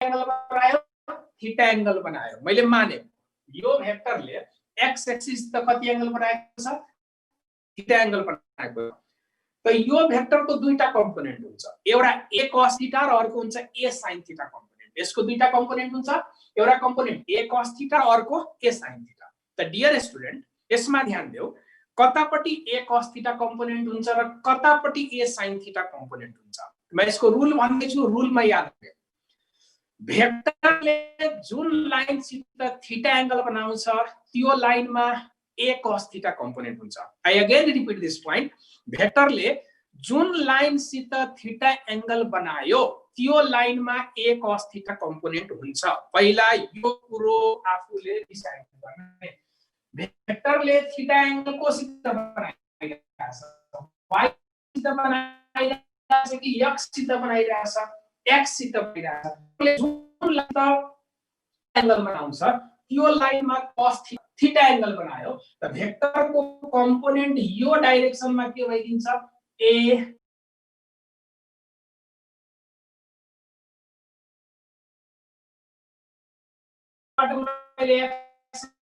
Angle बनायो, theta angle बनायो, मैले माने यो भेक्टरले एक्स एक्सिस त कति एंगल बनाएको छ, थीटा एंगल बनाएको। त यो भेक्टरको दुईटा कम्पोनेन्ट हुन्छ, एउटा a cos थीटा र अर्को हुन्छ a sin थीटा कम्पोनेन्ट। यसको दुईटा कम्पोनेन्ट हुन्छ, एउटा कम्पोनेन्ट a cos थीटा र अर्को a sin थीटा। त डियर स्टुडेन्ट यसमा ध्यान देऊ, कतापट्टि a cos थीटा कम्पोनेन्ट हुन्छ र कतापट्टि a sin थीटा कम्पोनेन्ट हुन्छ। म यसको रुल भन्दैछु, रुलमा याद राख्नु। भेक्टरले जुन लाइनसित थीटा एंगल बनाउँछ त्यो लाइनमा a cos थीटा कम्पोनेन्ट हुन्छ। I again repeat this point, भेक्टरले जुन लाइनसित थीटा एंगल बनायो त्यो लाइनमा a cos थीटा कम्पोनेन्ट हुन्छ। पहिला यो कुरो आफूले डिसाइड गर्ने। भेक्टरले थीटा एंगल कोसित बनाइरहेछ, y सित बनाइरहेछ कि x सित बनाइरहेछ, x सित बनाइरहेछ। जुन लाइन एंगल बनाउँछ त्यो लाइनमा cos थीटा एंगल बनायो त भेक्टरको कम्पोनेन्ट यो डाइरेक्सनमा के भइदिन्छ, a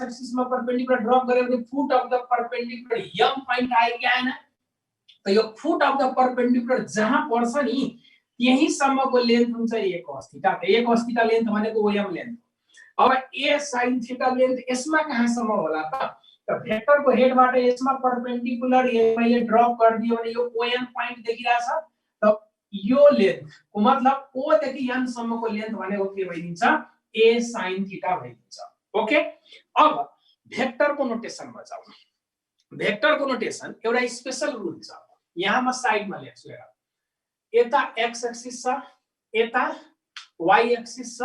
एक्सिसमा परपेंडिकुलर ड्रप गरे भने फुट अफ द परपेंडिकुलर यम पॉइंट आयो कि आएन। त यो फुट अफ द परपेंडिकुलर जहाँ पर्छ नि त्यही सम्मको लेन्थ हुन्छ a cos थीटा। त a cos थीटा लेन्थ भनेको ओएम लेन्थ। अब a sin थीटा लेन्थ यसमा कहाँसम्म होला त भेक्टरको हेडबाट यसमा परपेंडिकुलर मैले ड्रप गरिदियो भने यो ओएम पॉइंट देखिरहेछ। त यो लेन्थको मतलब o देखि n सम्मको लेन्थ भनेको के भइदिन्छ, a sin थीटा भइदिन्छ। ओके, अब भेक्टरको नोटेसनमा जाऊ। भेक्टरको नोटेसन एउटा स्पेशल रुल छ, यहाँ म साइडमा लेख्छु। हेर, यता x एक्सिस छ, यता y एक्सिस छ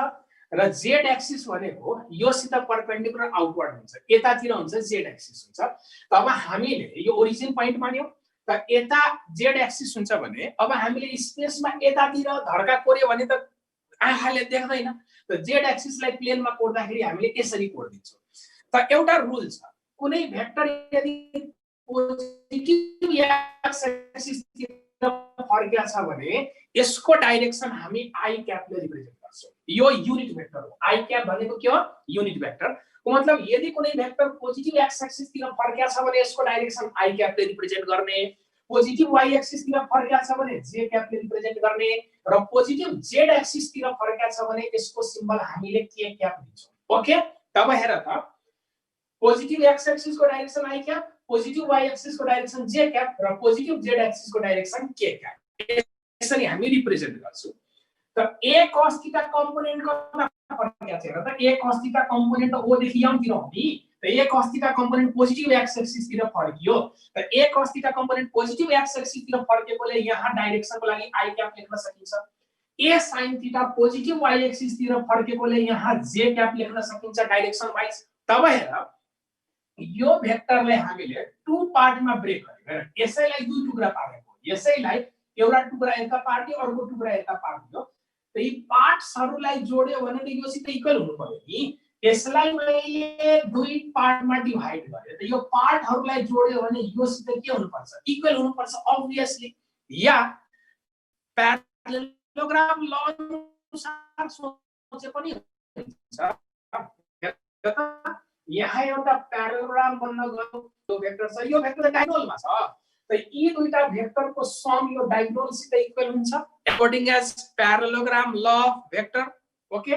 र z एक्सिस भनेको यो सित परपेंडिकुलर आउटवर्ड हुन्छ, यतातिर हुन्छ z एक्सिस हुन्छ। अब हामीले यो ओरिजिन पॉइन्ट मान्यौ, त यता z एक्सिस हुन्छ भने अब हामीले स्पेसमा यतातिर धर्का कोर्यो भने त आँखाले देख्दैन। त z एक्सिसलाई प्लेनमा कोर्दाखेरि हामीले यसरी कोर्दिन्छौँ। त एउटा रुल छ, कुनै भेक्टर यदि पोजिटिभ एक्स एक्सिसतिर फर्किया छ भने यसको डाइरेक्सन हामी आई क्यापले रिप्रेजेन्ट गर्छौं। यो युनिट भेक्टर हो। आई क्याप भनेको के हो, युनिट भेक्टर को मतलब यदि कुनै भेक्टर पोजिटिभ एक्स एक्सिसतिर फर्किया छ भने यसको डाइरेक्सन आई क्यापले रिप्रेजेन्ट गर्ने, पोजिटिभ वाई एक्सिसतिर फर्किया छ भने जे क्यापले रिप्रेजेन्ट गर्ने र पोजिटिभ जेड एक्सिसतिर फर्किया छ भने यसको सिम्बल हामीले के क्याप दिन्छौं। ओके, तब हेर त पोजिटिभ एक्स एक्सिसको direction i cap, positive y एक्सिसको डाइरेक्सन जे क्याप र पोजिटिभ जेड एक्सिसको डाइरेक्सन के क्याप, यसरी हामी रिप्रेजेन्ट गर्छौं। त a cos थीटा कम्पोनेन्ट कता फर्किया छ, हेर त a cos theta component o देखि m तिर हो नि। त a cos theta component positive x एक्सिसतिर फर्कियो, त a cos theta component positive x एक्सिसतिर फर्केकोले यहाँ डाइरेक्सनको लागि आई क्याप लेख्न सकिन्छ। a sin theta positive y एक्सिसतिर फर्केकोले यहाँ j क्याप लेख्न सकिन्छ डाइरेक्सन वाइज। तब हेर, यो भेक्टरलाई हामीले टु पार्टमा ब्रेक गर्यो। यसैलाई दुई टुक्रा पारेको, यसैलाई एउटा टुक्रा यता पार्ट्यो, अर्को टुक्रा यता पार्ट्यो। त यी पार्ट्सहरुलाई जोड्यो भने त यो सित इक्वल हुनु पर्यो नि। यसलाई मैले दुई पार्टमा डिभाइड गरे, त यो पार्टहरुलाई जोड्यो भने यो सित के हुनु पर्छ, इक्वल हुनु पर्छ अब्भियसली। या प्यारालेलोग्राम ल अनुसार सोचे पनि हुन्छ। यहाँ एउटा प्यारालेलोग्राम बन्न गयो, यो भेक्टर छ, यो भेक्टर डायगोनलमा छ। त यी दुईटा भेक्टरको सम यो डायगोनल सित इक्वल हुन्छ अकॉर्डिंग एज प्यारालेलोग्राम ल भेक्टर। ओके,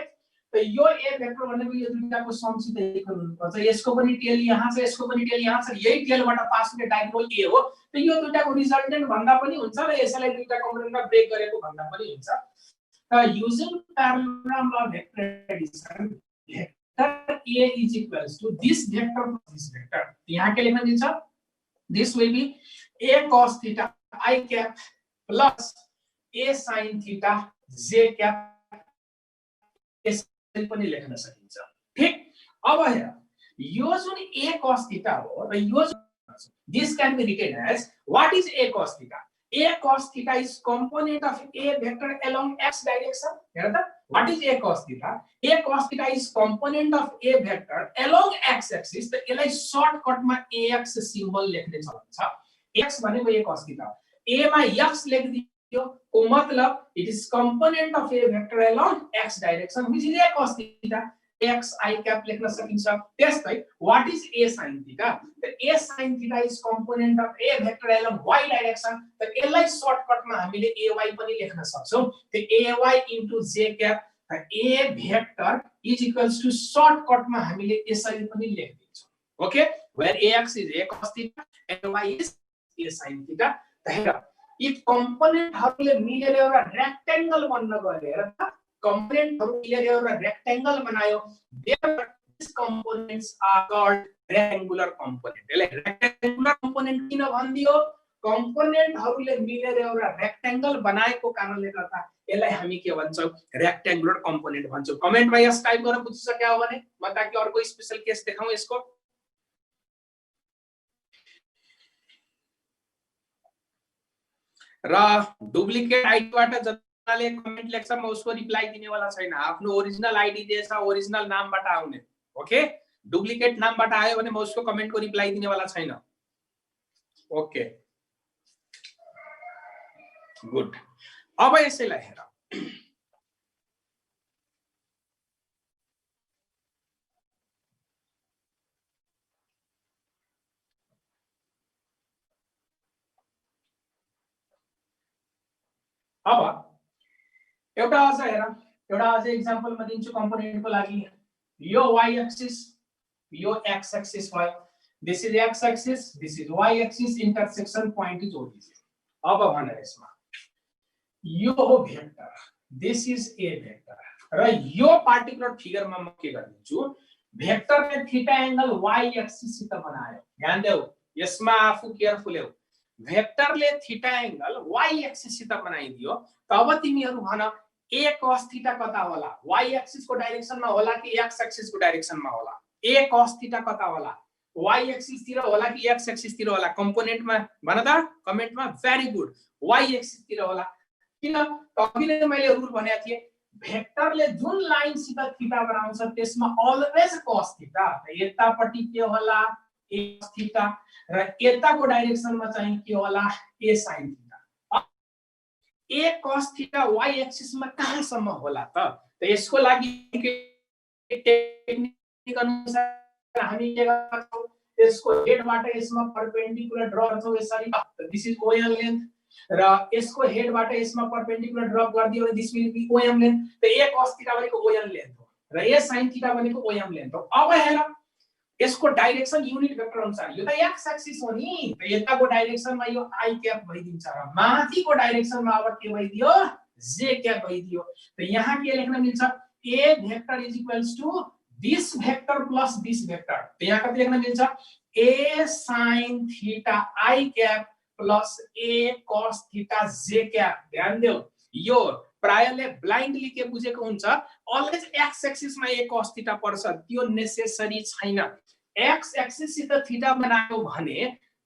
त यो ए भेक्टर भनेको यो दुईटाको सम सित इक्वल हुनुपर्छ। यसको पनि टेल यहाँ छ, यसको पनि टेल यहाँ छ, यही टेलबाट पास हुने डायगोनल ए हो। त यो दुईटाको रिजल्टेन्ट भन्दा पनि हुन्छ र यसलाई दुईटा कम्पोनेन्टमा ब्रेक गरेको भन्दा पनि हुन्छ। त युजिङ प्यारालेलोग्राम ल vector Edison, vector A is equals to this vector plus this vector. यहाँ के लेखन दिन्छ, this will be a cos theta I cap plus a sin theta j cap, यसरी पनि लेख्न सकिन्छ। ठीक, अब हेर, यो जुन a cos theta हो र यो this can be written as what is a cos theta? A cos theta is component of a vector along x direction. हेर त, what is a cos theta? A cos theta is component of a vector along x axis. त यसलाई shortcut मा ax symbol लेख्ने चलन छ। x भनेको a cos theta, a मा x लेख्दियो दियो को मतलब it is component of A vector along x direction which is a cos theta x I cap लेख्न सकिन्छ त्यस्तै what is a sin theta the a sin theta is component of a vector along y direction त यसलाई सर्टकटमा हामीले ay पनि लेख्न सक्छौं त ay * j cap a vector is equals to सर्टकटमा हामीले यसरी पनि लेख्दिन्छौं ओके वेयर ax इज a cos theta and y is a sin theta त हेर यी कम्पोनेन्टहरुले मिलेर एउटा रेक्टेंगल बन्न गयो हेर त कम्पोनेन्टहरु मिलेर एउटा रेक्टेंगल बनायो these components are called rectangular component यसलाई रेक्टेंगुलर कम्पोनेन्ट किन भन्दियो कम्पोनेन्टहरुले मिलेर एउटा रेक्टेंगल बनाएको कारणले गर्दा यसलाई हामी के भन्छौं रेक्टेंगुलर कम्पोनेन्ट भन्छौं कमेन्टमा यस टाइप गरेर बुझिसक्यो भने म ताकि अर्को स्पेशल केस देखाउँ यसको र डुप्लिकेट आईडी बाट जनाले कमेन्ट लेख्छ म उसको रिप्लाई दिनेवाला छैन आफ्नो ओरिजिनल आईडी दिएछ ओरिजिनल नामबाट आउने ओके डुप्लिकेट नामबाट आयो भने म उसको कमेन्टको रिप्लाई दिनेवाला छैन ओके गुड अब यसैलाई हेर अब एउटा अझ हेर एउटा अझ एक्जाम्पल म दिन्छु कम्पोनेन्टको लागि यो y एक्सिस यो x एक्सिस भयो this is x axis this is y axis intersection point is origin अब भन यसमा यो हो vector this is a vector र यो पार्टिकुलर फिगरमा म के गर्दिन्छु भेक्टरले थीटा एंगल y एक्सिस सित बनायो ध्यान देऊ यसमा आफू केयरफुल हेउ भेक्टरले थीटा एंगल y एक्सिस सित बनाइदियो तब तिमीहरु भन a cos थीटा कता होला y एक्सिस को डाइरेक्सनमा होला कि x एक्सिस को डाइरेक्सनमा होला a cos थीटा कता होला y एक्सिस तिर होला कि x एक्सिस तिर होला कम्पोनेन्टमा भन त कमेन्टमा भेरी गुड y एक्सिस तिर होला किन तबले मैले रुल भनेको थिए भेक्टरले जुन लाइन सित थीटा बनाउँछ त्यसमा अलवेज cos थीटा यतापटि के होला a cos थीटा र यताको डाइरेक्सनमा चाहिँ के होला a sin theta a cos theta y एक्सिसमा कहाँसम्म होला त यसको लागि टेक्निक अनुसार हामी के गर्छौं यसको हेडबाट यसमा परपेन्डिकुलर ड्रा गर्छौं यसरी दिस इज OM लेन्थ र यसको हेडबाट यसमा परपेन्डिकुलर ड्रप गरिदियो भने this will be OM length त a cos थीटा भनेको OM लेन्थ हो र a sin थीटा भनेको OM लेन्थ हो अब हेर यसको डाइरेक्सन युनिट भेक्टर अनुसार यो त x एक्सिस हो नि त यताको डाइरेक्सनमा यो i क्याप भइदिन्छ र माथिको डाइरेक्सनमा अब के भइदियो j क्याप भइदियो त यहाँ के लेख्न मिल्छ a vector is equals to this vector plus this vector त यहाँ कति लेख्न मिल्छ a sin theta i cap plus a cos theta j cap ध्यान देऊ यो प्रायले ब्लाइन्डली के बुझेको हुन्छ अलवेज x एक्सिसमा a cos थीटा पर्छ त्यो नेसेसरी छैन x एक्सिस सित थीटा बनायो भने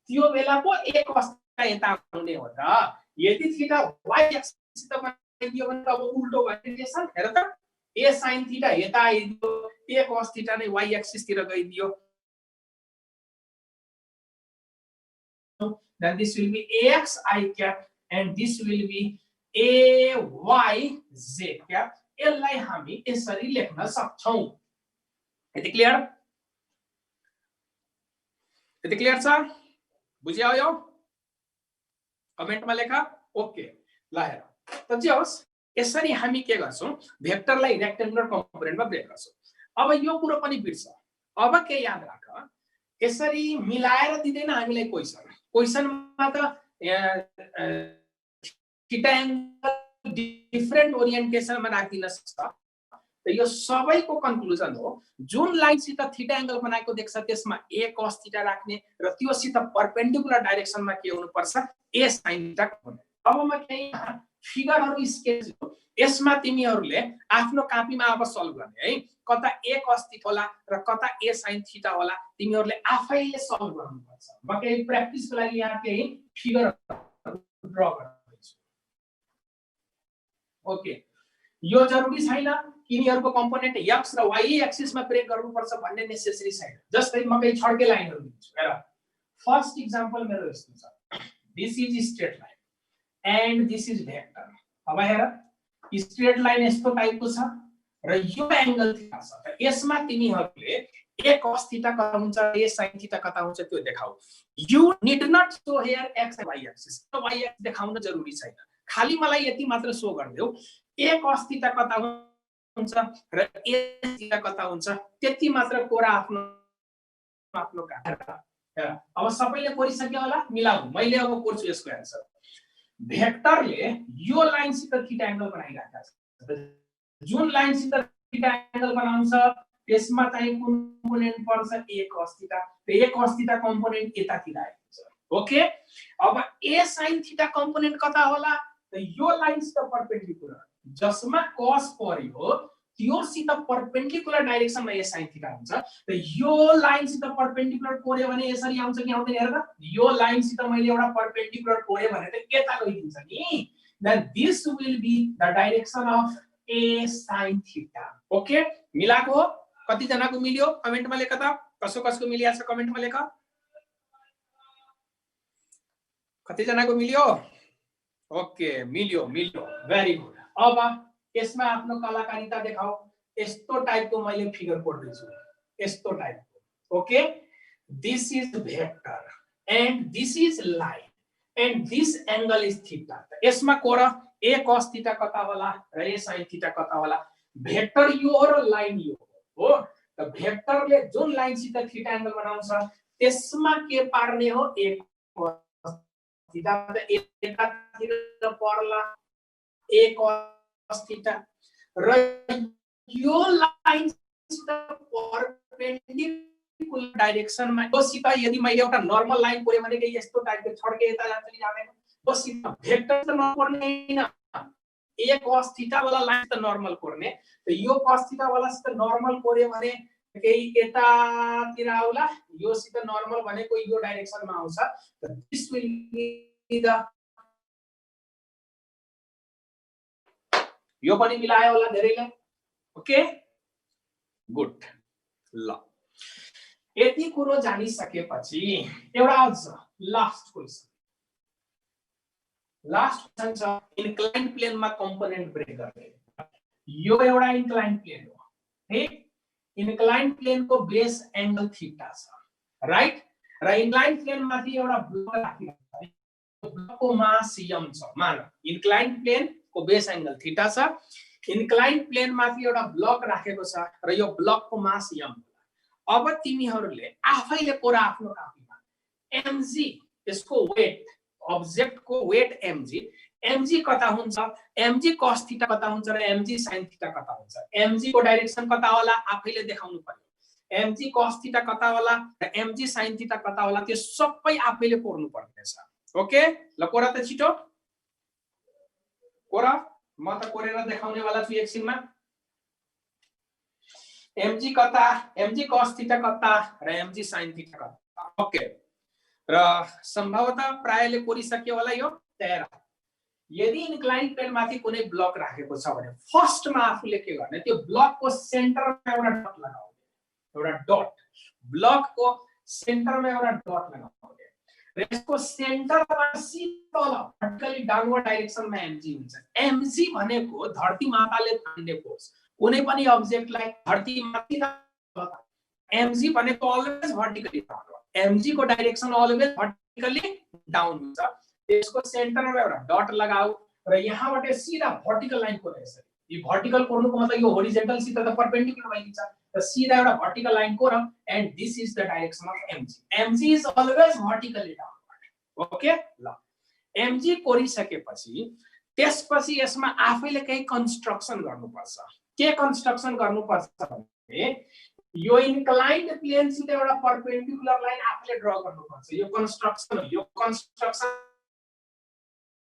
त्यो बेला पो a cos थीटा यता आउने हो त यदि थीटा y एक्सिस सित बनाइदियो भने अब उल्टो भइदिएछ हेर त a sin थीटा यता आइदियो a cos थीटा नै y एक्सिस तिर गइदियो then this will be ax I cap and this will be ay j cap यसलाई हामी यसरी लेख्न सक्छौं यति क्लियर छ बुझ्यौ यो कमेन्टमा लेख ओके ल हेर त जे होस् यसरी हामी के गर्छौं भेक्टरलाई रेक्टेंगुलर कम्पोनेन्टमा ब्रेक गर्छौं अब यो कुरो पनि बिर्स अब के याद राख यसरी मिलाएर दिदैन हामीलाई क्वेशनमा त थीटा एंगल डिफरेंट ओरिएन्टेसनमा राखिन सक्छ त यो सबैको कन्क्लुजन हो जुन लाइन सित थीटा एंगल बनाएको देख्छ त्यसमा a cos थीटा राख्ने र त्यो सित परपेन्डिकुलर डाइरेक्सनमा के हुनु पर्छ a sin थीटा हुने अब म केही फिगरहरु स्केच यसमा तिमीहरुले आफ्नो कपीमा अब सल्भ गर्ने है कता a cos थीटा होला र कता a sin थीटा होला तिमीहरुले आफैले सल्भ गर्नुपर्छ म केही प्र्याक्टिसको लागि यहाँ केही फिगर ड्रा गर्दैछु ओके यो जरुरी छैन तिनीहरुको कम्पोनेन्ट x र y एक्सिसमा ब्रेक गर्नुपर्छ भन्ने नेसेसरी छैन जस्तै म केही छड्के लाइनहरु दिन्छु हेर फर्स्ट एक्जाम्पल मेरो यस्तो छ this is straight line and this is vector. अब हेर स्ट्रेट लाइन यस्तो टाइपको छ र यो एंगल थीटा छ। त यसमा तिमीहरुले a cos थीटा कता हुन्छ, a sin थीटा कता हुन्छ त्यो देखाऊ। You need not show here x and y axis. y axis देखाउन जरुरी छैन, खाली मलाई यति मात्र शो गर्दियौ a cos थीटा कता हुन्छ र a थीटा कता हुन्छ त्यति मात्र कोरा आफ्नो आफ्नो काटेर। अब सबैले कोरिसक्यो होला, मिलाऊ। मैले अब कोर्छु यसको आन्सर। भेक्टरले यो लाइनसित थीटा एंगल बनाइराखेको छ। जुन लाइनसित थीटा एंगल बनाउँछ त्यसमा चाहिँ कुन कम्पोनेन्ट पर्छ, a cos थीटा। त a cos थीटा कम्पोनेन्ट यतातिर आइन्छ। ओके, अब a sin थीटा कम्पोनेन्ट कता होला, त यो लाइनसित परपेन्डिकुलर जसमा cos पर्यो त्योसित परपेन्डिकुलर डाइरेक्सनमा a sin थीटा हुन्छ। त यो लाइनसित परपेन्डिकुलर कोर्यो भने यसरी आउँछ कि आउँदैन हेर त। यो लाइनसित मैले एउटा परपेन्डिकुलर कोर्यो भने त यता गइदिन्छ नि। Then this will be the direction of a sin theta. Okay, मिलाको हो? कति जनाको मिल्यो कमेन्टमा लेख त। कसो कसको मिलिया छ कमेन्टमा लेख। कति जनाको मिल्यो? ओके, मिल्यो मिल्यो, भेरी गुड। अब यसमा आफ्नो कलाकारिता देखाऊ। यस्तो टाइपको मैले फिगर कोर्दै छु, यस्तो टाइपको। Okay, this is vector and this is line and this angle is theta. यसमा कोर a cos थीटा कता होला र a sin थीटा कता होला। भेक्टर यो हो र लाइन यो हो। त भेक्टरले जुन लाइनसित थीटा एंगल बनाउँछ त्यसमा के पार्ने हो, a cos थीटा। त एकातिर पर्ला a cos थीटा र यो लाइनसित परपेन्डिकुलर डाइरेक्सनमा योसित यदि मैले एउटा नर्मल लाइन कोरे भने के यस्तो टाइपको छड्के यता जान्छ कि जाँदैन। योसित भेक्टर त नपर्ने हैन, a cos थीटा वाला लाइन त नर्मल कोर्ने। त यो cos थीटा वाला सित नर्मल कोर्यो भने केही यतातिर आउला, यो सित नर्मल भनेको यो डाइरेक्सनमा आउँछ। त दिस विल बी द, यो पनि मिलायो होला धेरैले। Okay, good. ल, यति कुरो जानिसकेपछि एउटा अझ लास्ट क्वेशन। लास्ट क्वेशन छ इन्क्लाइन्ड प्लेनमा कम्पोनेन्ट ब्रेक गर्ने। यो एउटा इन्क्लाइन्ड प्लेन हो, ठीक? इन्क्लाइन्ड प्लेनको बेस एंगल थीटा छ, राइट? र इन्क्लाइन्ड प्लेन माथि एउटा ब्लक राखिएको छ, ब्लकको मास m छ। मान इन्क्लाइन्ड प्लेनको बेस एंगल थीटा छ, इन्क्लाइन्ड प्लेन माथि एउटा ब्लक राखेको छ र यो ब्लकको मास m होला। अब तिमीहरुले आफैले कोरा आफ्नो कापीमा mg, यसको वेट, अब्जेक्टको वेट mg, mg कता हुन्छ, mg cos थीटा कता हुन्छ र mg sin थीटा कता हुन्छ। mg को डाइरेक्सन कता होला आफैले देखाउनु पर्यो। mg cos थीटा कता होला र mg sin थीटा कता होला त्यो सबै आफैले कोर्नु पर्नेछ। ओके, ल कोरा त छिटो कोरा, म त कोरेर देखाउने वाला छु एकछिनमा। mg कता, mg cos थीटा कता र mg sin थीटा कता। ओके, र सम्भवतः प्रायले कोरिसक्यो होला यो। तेरा यदि इन्क्लाइन्ड प्लेन माथि कुनै ब्लक राखेको छ भने फर्स्टमा आफूले के गर्ने, त्यो ब्लकको सेन्टरमा एउटा डट लगाउने, एउटा डट, ब्लकको सेन्टरमा एउटा डट लगाउने र यसको सेन्टरमा सिधा भर्टिकली डाउनवर्ड डाइरेक्सनमा mg हुन्छ। mg भनेको धरती माताले तान्ने फोर्स, कुनै पनि अब्जेक्टलाई धरती माथि mg भनेको अलवेज भर्टिकली डाउनवर्ड, mg को डाइरेक्सन अलवेज भर्टिकली डाउन हुन्छ। त्यसको सेन्टरमा एउटा डट लगाऊ र यहाँबाट सिधा भर्टिकल लाइन कोर्नु। यसरी यो भर्टिकल कोर्नुको मतलब यो होरिजन्टल सित त परपेन्डिकुलर भइन्छ। त सिधा एउटा vertical line core and this is the direction of mg। mg is always vertically downward. Okay, ल mg कोरिसकेपछि त्यसपछि यसमा आफैले केही कन्स्ट्रक्सन गर्नुपर्छ। के कन्स्ट्रक्सन गर्नुपर्छ भने यो इन्क्लाइन्ड प्लेन सित एउटा परपेन्डिकुलर लाइन आफैले ड्रा गर्नुपर्छ। यो कन्स्ट्रक्सन हो, यो कन्स्ट्रक्सन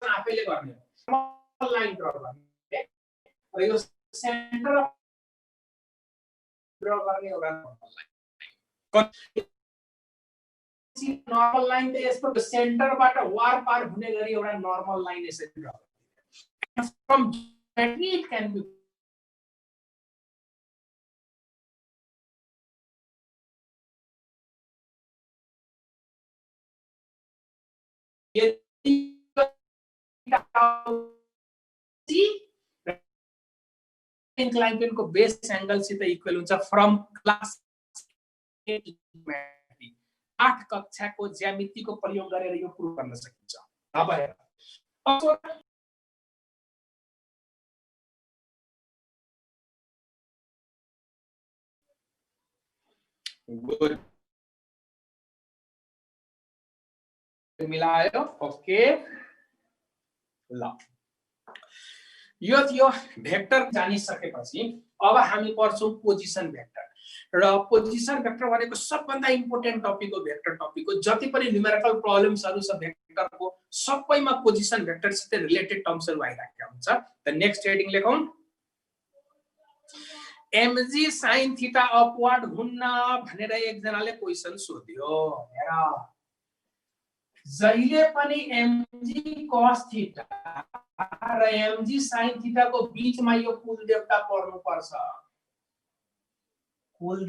आफैले गर्ने हो। लाइन ड्रा गर्ने र यो सेन्टर ड्रा गर्ने एउटा नर्मल लाइन त यस्तो सेन्टरबाट वार पार हुने गरी एउटा नर्मल लाइन यसरी ड्रा गर्ने। फ्रम इट क्यान बी यदि इन्क्लाइन प्लेन को बेस एंगल सित इक्वल हुन्छ फ्रम क्लास 8 कक्षाको ज्यामितिको प्रयोग गरेर यो प्रुभ गर्न सकिन्छ। अब हेर गुड मिलायो ओके ल यो थियो भेक्टर जानिसकेपछि अब हामी पढ्छौं पोजिसन भेक्टर र पोजिसन भेक्टर भनेको सबभन्दा इम्पोर्टेन्ट टपिक हो भेक्टर टपिक हो जति पनि न्यूमेरिकल प्रब्लम्सहरु छ भेक्टरको सबैमा पोजिसन भेक्टर सित रिलेटेड टर्म्सहरु आइराखेको हुन्छ। त नेक्स्ट हेडिङ लेखौं mg sin थीटा अपवार्ड हुन्न भनेर एकजनाले क्वेशन सोध्यो। हेर जहिले पनि mg cos थीटा र mg sin थीटा को बीचमा यो कुल देवता पर्नु पर्छ। कुल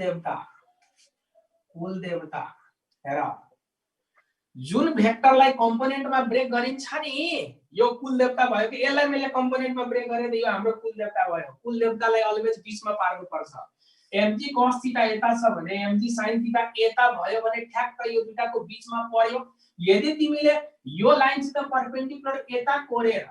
देवता हेर जुन भेक्टरलाई कम्पोनेन्टमा ब्रेक गरिन्छ नि यो कुल देवता भयो कि यसलाई मैले कम्पोनेन्टमा ब्रेक गरे त यो हाम्रो कुल देवता भयो। कुल देवतालाई अलवेज बीचमा पार्नु पर्छ। mg cos थीटा यता छ भने mg sin थीटा यता भयो भने ठ्याक्क यो दुईटाको बीचमा पर्यो। यदि तिमीले यो लाइनसित परपेन्डिकुलर यता कोरेर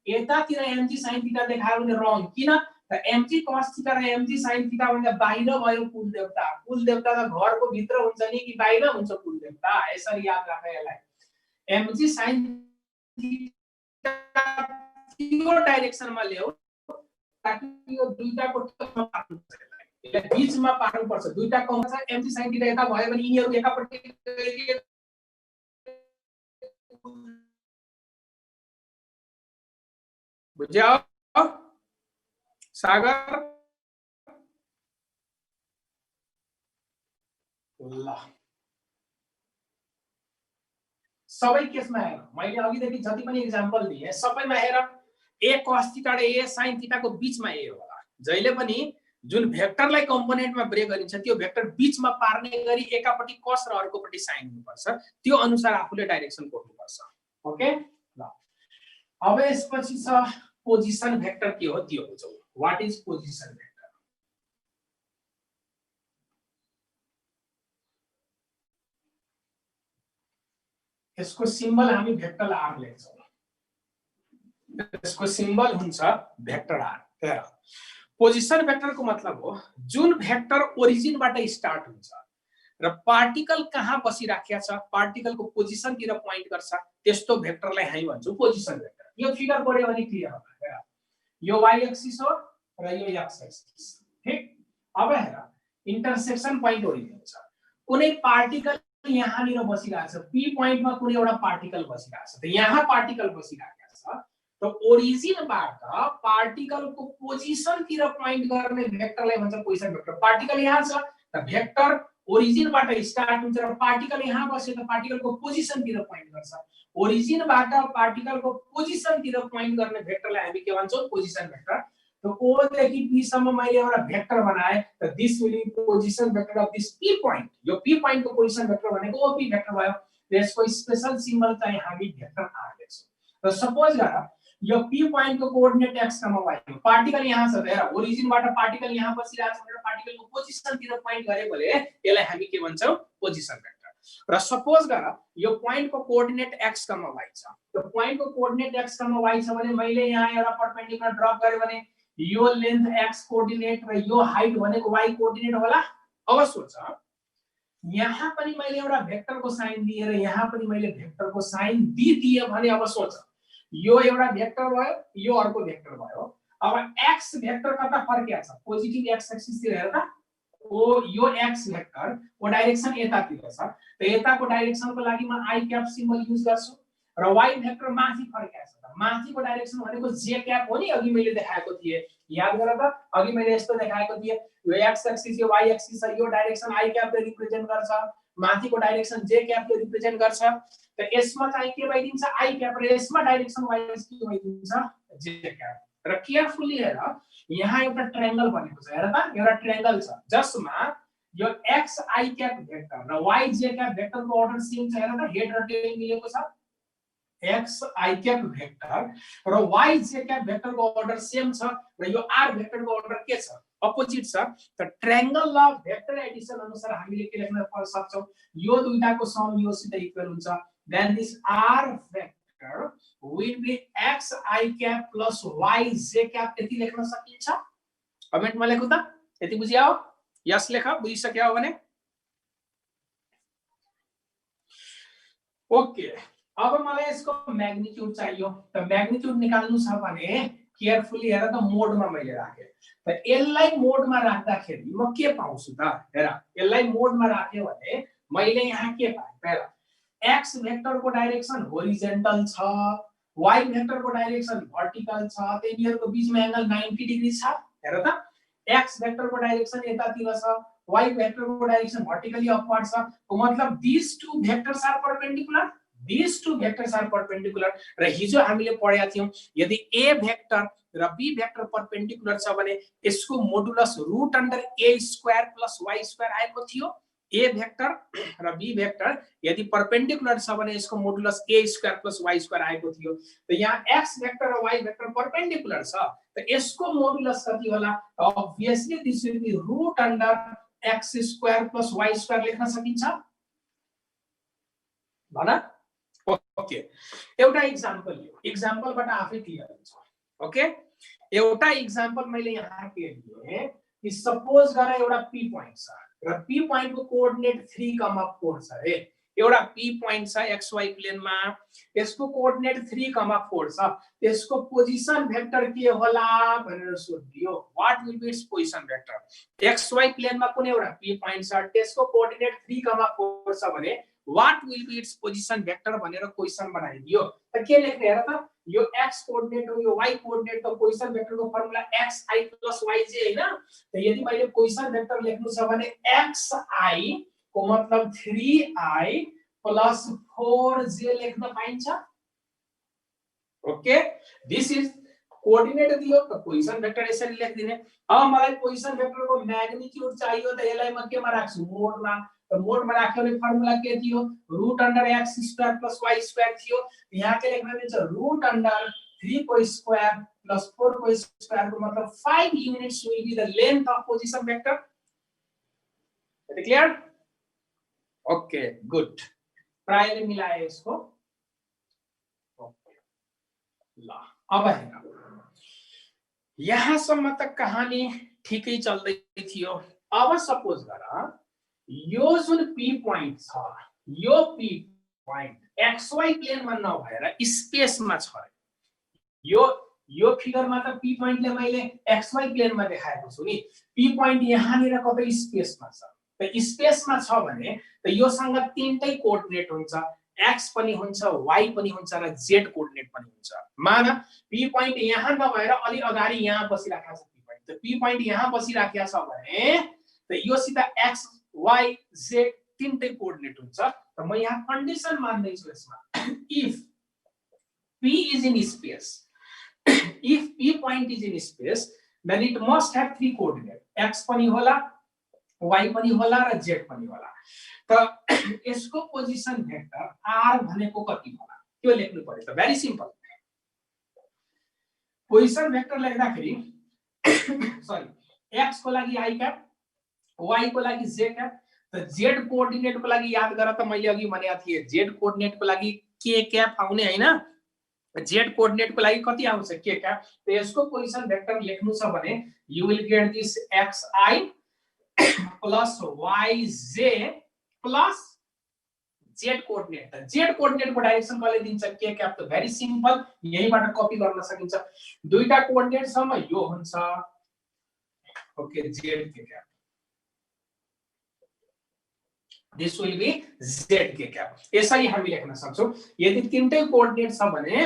यतातिर mg sin थीटा देखायो भने रङ किन त mg cos थीटा र mg sin थीटा भन्दा बाहिर भयो कुल देवता। कुल देवता त घरको भित्र हुन्छ नि कि बाहिर हुन्छ कुल देवता यसरी याद राख यसलाई। mg sin थीटा यो डाइरेक्सनमा ल्याऊ ताकि यो दुईटाको टचमा पार्नु पर्छ यसलाई बीचमा पार्नु पर्छ। दुईटा कम छ mg sin थीटा यता भयो भने यिनीहरु एकापट्टि बुझ्यौ सागर ल सबै केसमा हेर मैले अघिदेखि जति पनि एक्जाम्पल दिए सबैमा हेर a cos थीटा र a sin थीटा को बीचमा a होला। जहिले पनि जुन भेक्टरलाई कम्पोनेन्टमा ब्रेक गरिन्छ त्यो भेक्टर बीचमा पार्ने गरी एकापट्टि cos र अर्कोपट्टि sin हुनुपर्छ। त्यो अनुसार आफूले डाइरेक्सन कोर्नुपर्छ। ओके ल अब यसपछि छ पोजिसन भेक्टर के हो त्यो बुझौं। What is position vector? यसको सिम्बल हामी भेक्टर आर लेख्छौं। यसको सिम्बल हुन्छ भेक्टर आर। हेर पोजिसन भेक्टरको मतलब हो जुन भेक्टर ओरिजिनबाट स्टार्ट हुन्छ र पार्टिकल कहाँ बसिराखेको छ पार्टिकलको पोजिसन तिर पोइन्ट गर्छ त्यस्तो भेक्टरलाई हामी भन्छौं पोजिसन भेक्टर। यो फिगर कोर्यो भने क्लियर होला। हेर यो y एक्सिस हो र यो x एक्सिस ठीक। अब हेर इन्टरसेक्सन पोइन्ट ओरिजिन छ कुनै पार्टिकल यहाँनिर बसिरहेछ p पोइन्टमा कुनै एउटा पार्टिकल बसिरहेछ त यहाँ पार्टिकल बसिरहेको छ त ओरिजिनबाट पार्टिकलको पोजिसन तिर पोइन्ट गर्ने भेक्टरलाई भन्छ पोजिसन भेक्टर। पार्टिकल यहाँ छ त भेक्टर ओरिजिनबाट स्टार्ट हुन्छ र पार्टिकल यहाँ बस्यो त पार्टिकलको पोजिसन तिर पोइन्ट गर्छ। ओरिजिनबाट पार्टिकलको पोजिसन तिर पोइन्ट गर्ने भेक्टरलाई हामी के भन्छौं पोजिसन भेक्टर। तो o देखि p सम्म मैले एउटा भेक्टर बनाए त this will be position vector of this p point. यो p पॉइंट को पोजिसन भेक्टर भनेको op भेक्टर भयो। त्यसको स्पेशल सिम्बल चाहिँ हामी भेक्टर r लेख्छौं। र सपोज गर यो p पॉइंट को कोअर्डिनेट x, y हो। पार्टिकल यहाँ छ हेर ओरिजिनबाट पार्टिकल यहाँ बसिरहेको छ भनेर पार्टिकलको पोजिसन तिर पोइन्ट गरेकोले यसलाई हामी के भन्छौं पोजिसन भेक्टर। र सपोज गर यो पोइन्ट को कोअर्डिनेट x, y छ। त्यो पोइन्ट को कोअर्डिनेट x, y छ भने मैले यहाँ एउटा परपेन्डिकुलर ड्रप गरे भने यो लेन्थ x कोअर्डिनेट र यो हाइट भनेको y कोअर्डिनेट होला। अब सोच यहाँ पनि मैले एउटा भेक्टरको साइन दिए र यहाँ पनि मैले भेक्टरको साइन दिए भने अब सोच यो एउटा भेक्टर भयो यो अर्को भेक्टर भयो। अब x भेक्टर कता फर्किया छ पोजिटिभ x एक्सिस तिर हेर त ओ यो x भेक्टर को डाइरेक्सन यतातिर छ त यताको डाइरेक्सनको लागि म i क्याप सिम्बल युज गर्छु र y भेक्टर माथि फर्किया छ त माथिको डाइरेक्सन भनेको j क्याप हो नि। अघि मैले देखाएको थिए याद गर त अघि मैले यस्तो देखाएको थिए यो x एक्सिस यो y एक्सिस छ यो डाइरेक्सन i क्याप ले रिप्रेजेन्ट गर्छ माथिको डाइरेक्सन j क्याप ले रिप्रेजेन्ट गर्छ त यसमा चाहिँ के भइदिन्छ i क्याप र यसमा डाइरेक्सन y एक्सिस के भइदिन्छ j क्याप। र केयरफुली हेर यहाँ एउटा ट्रायंगल बनेको छ। हेर त एउटा ट्रायंगल छ जसमा यो x i क्याप भेक्टर र y j क्याप भेक्टरको अर्डर सेम छ। हेर त हेड र टेल मिलेको छ एक्स आई क्याप भेक्टर र वाई जे क्याप भेक्टरको अर्डर सेम छ र यो आर भेक्टरको अर्डर के छ अपोजिट छ त ट्रायंगल ल भेक्टर एडिसन अनुसार हामीले के लेख्न सक्छौं यो दुईटाको सम यो सित इक्वल हुन्छ then this R vector will be x I cap plus y j cap यति लेख्न सकिन्छ कमेन्टमा लेखौ त यति बुझ्यौ यस लेख बुझिसक्यौ भने ओके अब मलाई यसको म्याग्निट्युड चाहियो त म्याग्निट्युड निकाल्नु छ भने केयरफुली हेर त मोडमा मैले राखे त यसलाई मोडमा राख्दाखेरि म के पाउँछु त हेर यसलाई मोडमा राखे भने मैले यहाँ के पाएँ पहिला x भेक्टर को डाइरेक्सन होरिजेन्टल छ y भेक्टर को डाइरेक्सन भर्टिकल छ तिनीहरुको बीचमा एंगल 90 डिग्री छ हेर त x भेक्टर को डाइरेक्सन यतातिर छ y भेक्टर को डाइरेक्सन भर्टिकली अपवर्ड छ को मतलब these two vectors are perpendicular र हिजो हामीले पढेका थियौं यदि a भेक्टर र b भेक्टर परपेंडिकुलर छ भने यसको modulus root under a square plus y square आएको थियो a भेक्टर र b भेक्टर यदि परपेंडिकुलर छ भने यसको modulus a square plus y square आएको थियो त यहाँ x भेक्टर र y भेक्टर परपेंडिकुलर छ त यसको मोडुलस कति होला obviously this will be root under x square plus y square लेख्न सकिन्छ भन ओके एउटा एक्जाम्पल लियो एक्जाम्पलबाट आफै क्लियर हुन्छ ओके एउटा एक्जाम्पल मैले यहाँ के लिए कि सपोज गरे एउटा p पॉइंट छ र p पॉइंट को कोऑर्डिनेट 3, 4 छ रे एउटा p पॉइंट छ xy प्लेनमा यसको कोऑर्डिनेट 3, 4 छ त्यसको पोजिसन भेक्टर के होला भनेर सोधियो what will be its position vector xy प्लेनमा कुनै एउटा p पॉइंट छ त्यसको कोऑर्डिनेट 3, 4 छ भने what will be its position vector भनेर क्वेशन बनाइदियो त के लेख्ने हेर त यो x कोऑर्डिनेट हो यो y कोऑर्डिनेट को पोजिसन भेक्टर को फर्मुला xi + yj हैन त यदि मैले पोजिसन भेक्टर लेख्नु छ भने xi को मतलब 3i + 4j लेख्न पाइन्छ ओके दिस इज कोऑर्डिनेट दियो त पोजिसन भेक्टर यसरी लेख्दिने अब मलाई पोजिसन भेक्टर को म्याग्निट्युड चाहियो त यसलाई म केमा राख्छु मोडमा तो मोड में राख्यो भने फर्मुला के थियो root under x square plus y square थियो यहाँ के लेख्न मिल्छ रूट अंडर 3 को स्क्वायर प्लस 4 को स्क्वायर को मतलब 5 units will be the length of position vector it clear okay good प्रायले मिलाए इसको ओके ल अब हेर यहाँसम्म त कहानी ठिकै चल्दै थियो अब सपोज गर यो जुन p पॉइंट छ यो p पॉइंट xy प्लेनमा नभएर स्पेसमा छ यो फिगरमा त p पॉइंट ले मैले xy प्लेनमा देखाएको छु नि p पॉइंट यहाँ निर कतै स्पेसमा छ त स्पेसमा छ भने त योसँग तीनटै कोऑर्डिनेट हुन्छ x पनि हुन्छ y पनि हुन्छ र z कोऑर्डिनेट पनि हुन्छ मान p पॉइंट यहाँ नभएर अलि अगाडि यहाँ बसिराखेको छ p पॉइंट त p पॉइंट यहाँ बसिराखेको छ भने त यो सिधा x y z तीनटै कोऑर्डिनेट हुन्छ त म यहाँ कन्डिसन मान्दै छु यसमा if p is in space if p point is in space then it must have three coordinate x पनि होला y पनि होला र z पनि होला त यसको पोजिसन भेक्टर r भनेको कति होला त्यो लेख्नु पर्यो त भेरी सिम्पल पोजिसन भेक्टर लेख्दाखेरि सरी x को लागि i क्याप y को लागि z क्याप त z कोऑर्डिनेट को लागि याद गर त मैले अघि भनेको थिए z कोऑर्डिनेट को लागि k क्याप आउने हैन z कोऑर्डिनेट को लागि कति आउँछ k क्याप त यसको पोजिसन भेक्टर लेख्नु छ भने you will get this xi plus yj plus z coordinate त z कोऑर्डिनेट को डाइरेक्सन कसले दिन्छ k क्याप त भेरी सिम्पल यहीबाट कपी गर्न सकिन्छ दुईटा कोऑर्डिनेट सम यो हुन्छ okay z k cap this will be z k cap यसरी हामी लेख्न सक्छौं यदि तीनटै कोऑर्डिनेट छ भने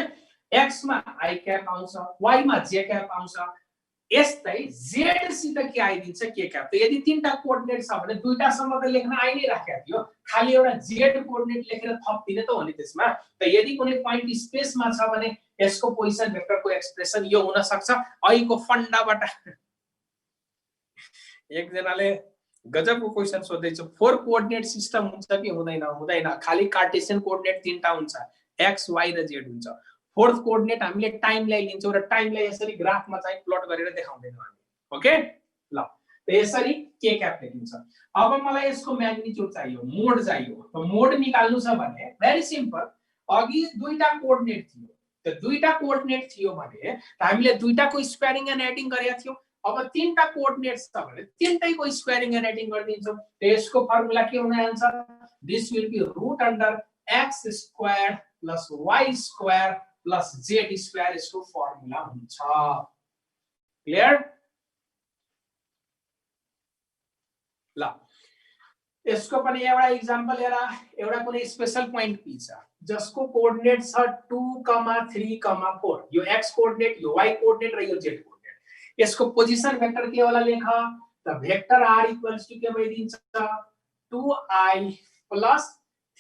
x मा i क्याप आउँछ y मा j क्याप आउँछ यस्तै z सित के आइदिन्छ k क्याप त यदि तीनटा कोऑर्डिनेट छ भने दुईटा सम्म त लेख्न आइ नै राखेको थियो खाली एउटा z कोऑर्डिनेट लेखेर थप्दिने त हो नि त्यसमा त यदि कुनै पॉइन्ट स्पेसमा छ भने यसको पोजिसन भेक्टरको एक्सप्रेसन यो हुन सक्छ अहिको फन्डाबाट एकजनाले गजबको क्वेशन सोध्दै छ 4 कोऑर्डिनेट सिस्टम हुन्छ कि हुँदैन हुँदैन खाली कार्टेशियन कोऑर्डिनेट तीनटा हुन्छ एक्स वाई र जेड हुन्छ। फोर्थ कोअर्डिनेट हामीले टाइमलाई लिन्छौँ र टाइमलाई यसरी ग्राफमा चाहिँ प्लट गरेर देखाउँदैनौँ हामी। ओके ल, त यसरी के क्याप लेखिन्छ। अब मलाई यसको म्याग्निट्युड चाहियो, मोड चाहियो। त मोड निकाल्नु छ भने भेरी सिम्पल, अघि दुईटा कोअर्डिनेट थियो, त दुईटा कोअर्डिनेट थियो भने हामीले दुईटाको स्क्वायरिङ एन्ड एडिङ गरेका थियौं। अब तीनटा कोअर्डिनेट्स छ भने तीनटैको स्क्वायरिङ एन्ड एडिङ गरिदिन्छौँ। त यसको फर्मुला के हुन जान्छ, this will be root under X square plus Y square plus Z square यसको फर्मुला हुन्छ। क्लियर? ल, यसको पनि एउटा इक्जाम्पल हेर, एउटा कुनै स्पेशल पोइन्ट पी छ जसको कोअर्डिनेट छ 2, 3, 4। यो एक्स कोअर्डिनेट, यो वाई कोअर्डिनेट र यो जेड कोअर्डिनेट। यसको पोजिसन भेक्टर के होला लेख, त भेक्टर r इक्वल्स टु के भइदिन्छ 2i plus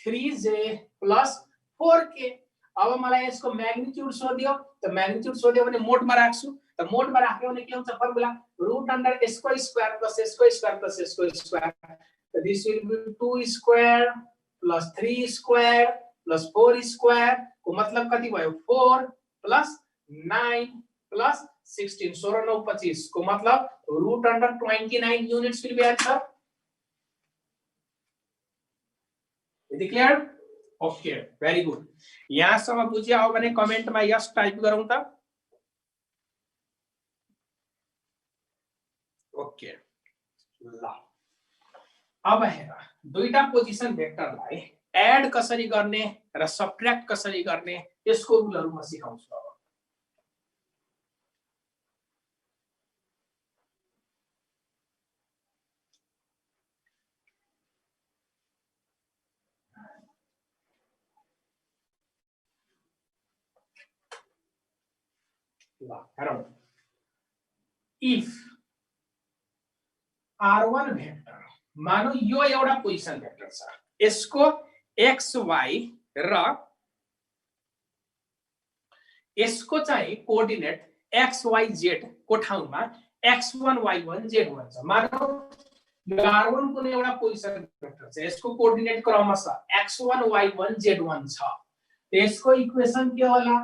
3j plus 4k। अब मलाई यसको म्याग्निट्युड सोध्यो, त म्याग्निट्युड सोध्यो भने मोडमा राख्छु। त मोडमा राख्यो भने के हुन्छ फर्मुला, रूट अन्डर यसको स्क्वायर प्लस यसको स्क्वायर प्लस यसको square. This will be 2 square plus 3 square plus 4 square को मतलब कति भयो 4 plus 9 plus 16 16 9 25 को मतलब root under 29 units will be answer। Is it clear? Okay, very good। यहाँसम्म बुझ्या हो भने कमेन्टमा यस टाइप गरौँ त। ओके ल, अब हेर दुईटा पोजिसन भेक्टरलाई एड कसरी गर्ने र सबट्र्याक्ट कसरी गर्ने यसको रुलहरु म सिकाउँछु। अब ल हेरौँ, इफ r1 भेक्टर मानौ यो एउटा पोजिसन भेक्टर छ, यसको एक्स वाई र यसको चाहिँ कोअर्डिनेट एक्स वाई जेड को ठाउँमा x1 y1 z1 छ। मानौ यो r1 कुनै एउटा पोजिसन भेक्टर छ, यसको कोअर्डिनेट क्रमशः x1 y1 z1 छ। यसको इक्वेसन के होला,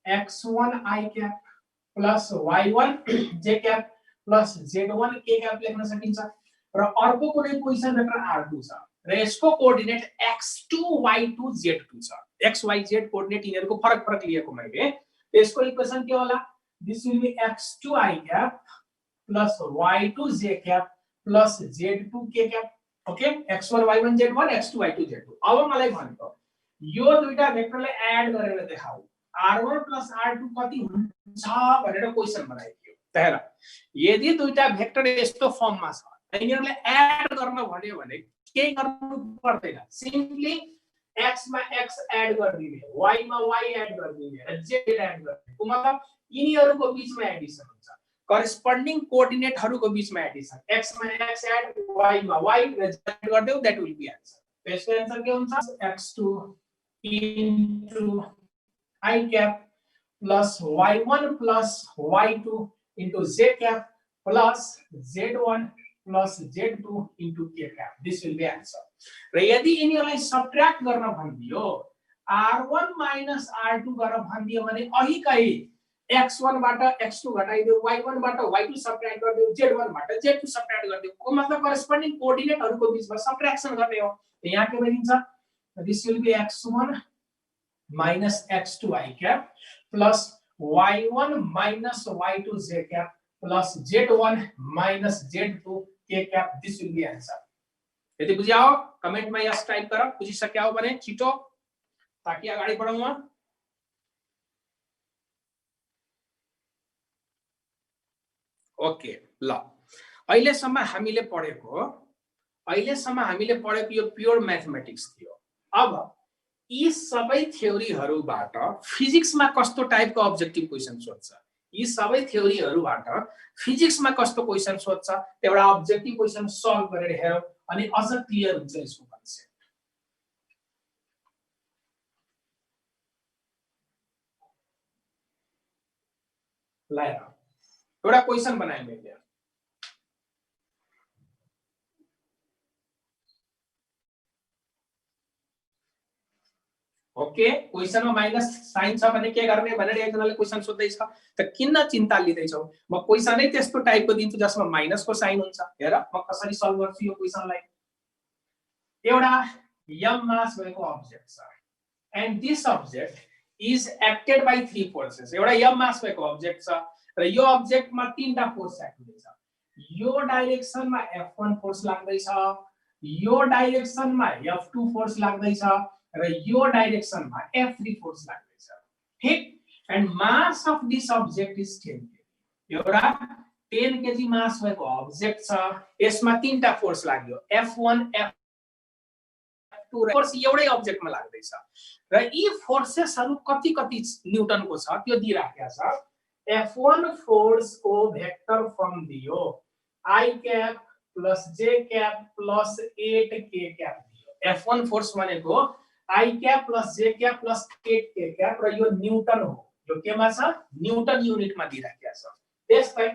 x1 i cap plus y1 j cap plus z1 k cap लेख्न सकिन्छ। र अर्को कुनै पोजिसन भेक्टर r2 छ र यसको कोअर्डिनेट x2 y2 z2 छ। x y z कोअर्डिनेट यिनीहरुको फरक फरक लिएको मैले। यसको इक्वेसन के होला, this will be x2 i cap plus y2 j cap plus z2 k cap. Okay, x1 y1 z1 x2 y2 z2। अब मलाई भन्नु यो दुईटा भेक्टरलाई एड गरेर देखाऊ, r1 प्लस r2 कति हुन्छ भनेर क्वेशन बनाइदियो। त हेर, यदि दुईटा भेक्टर यस्तो फर्ममा छ यिनीहरुलाई एड गर्न भन्यो भने के गर्नु पर्दैन, सिम्पली x मा x एड गरिदिने, y मा y एड गरिदिने र z एड गरिदिने। को मतलब यिनीहरुको बीचमा एडिसन हुन्छ, करेस्पोन्डिङ कोअर्डिनेटहरुको बीचमा एडिसन। x मा x एड, y मा y र z एड गर्दियौ, दैट विल बी आन्सर। यसको आन्सर के हुन्छ, x2 into i cap plus y1 plus y2 into z cap plus z1 plus z2 into k cap। This will be answer। र यदि यिनीहरुलाई subtract गर्न भनिदियो, r1 minus r2 गर्न भनिदियो भने अहिकै x1 बाट x2 घटाइदियो, y1 बाट y2 सबट्र्याक्ट गरिदियो, z1 बाट z2 सबट्र्याक्ट गरिदियो। को मतलब करेस्पोन्डिङ कोअर्डिनेटहरुको बीचमा सबट्र्याक्सन गर्ने हो। त यहाँ के भइदिन्छ, this will be x1 minus x2 i cap plus y1 minus y2 z cap plus z1 minus z2 k cap। This will be answer। यदि बुझ्या हो कमेन्टमा यस टाइप गर, बुझिसक्या हो भने छिटो, ताकि अगाडि बढौँ म। ओके ल, अहिलेसम्म हामीले पढेको यो प्योर म्याथमेटिक्स थियो। अब यी सबै थ्योरीहरुबाट फिजिक्समा कस्तो टाइपको अब्जेक्टिभ क्वेशन सोध्छ, यी सबै थ्योरीहरुबाट फिजिक्समा कस्तो क्वेशन सोध्छ, एउटा अब्जेक्टिभ क्वेशन सल्भ गरेर हेरौँ अनि अझ क्लियर हुन्छ यसको कन्सेप्ट। ल एउटा क्वेशन बनाएँ मैले। ओके क्वेशनमा माइनस साइन छ भने के गर्ने भनेर एकजनाले क्वेशन सोध्दैछ त किन चिन्ता लिँदैछौ म क्वेशनै त्यस्तो टाइपको दिन्छु जसमा माइनसको साइन हुन्छ हेर म कसरी सल्भ गर्छु यो क्वेशनलाई एउटा m मास भएको अब्जेक्ट छ and this object is acted by three forces एउटा m मास भएको अब्जेक्ट छ र यो अब्जेक्टमा तीनटा फोर्स एक्ट हुँदैछ यो डाइरेक्सनमा f1 फोर्स लाग्दैछ यो डाइरेक्सनमा f2 फोर्स लाग्दैछ र यो डाइरेक्सनमा f3 फोर्स लाग्दैछ ठीक and mass of this object is 10 kg एउटा 10 kg मास भएको अब्जेक्ट छ यसमा तीनटा फोर्स लाग्यो f1 f2 फोर्स एउटै अब्जेक्टमा लाग्दैछ र यी फोर्सेसहरु कति कति न्यूटनको छ त्यो दिइराखेको छ f1 फोर्स को भेक्टर फर्म दियो i cap plus j cap plus 8k cap दियो f1 फोर्स भनेको I cap plus j cap plus 8k cap र यो न्यूटन हो यो केमा छ न्यूटन युनिटमा दिइराखेको छ त्यसै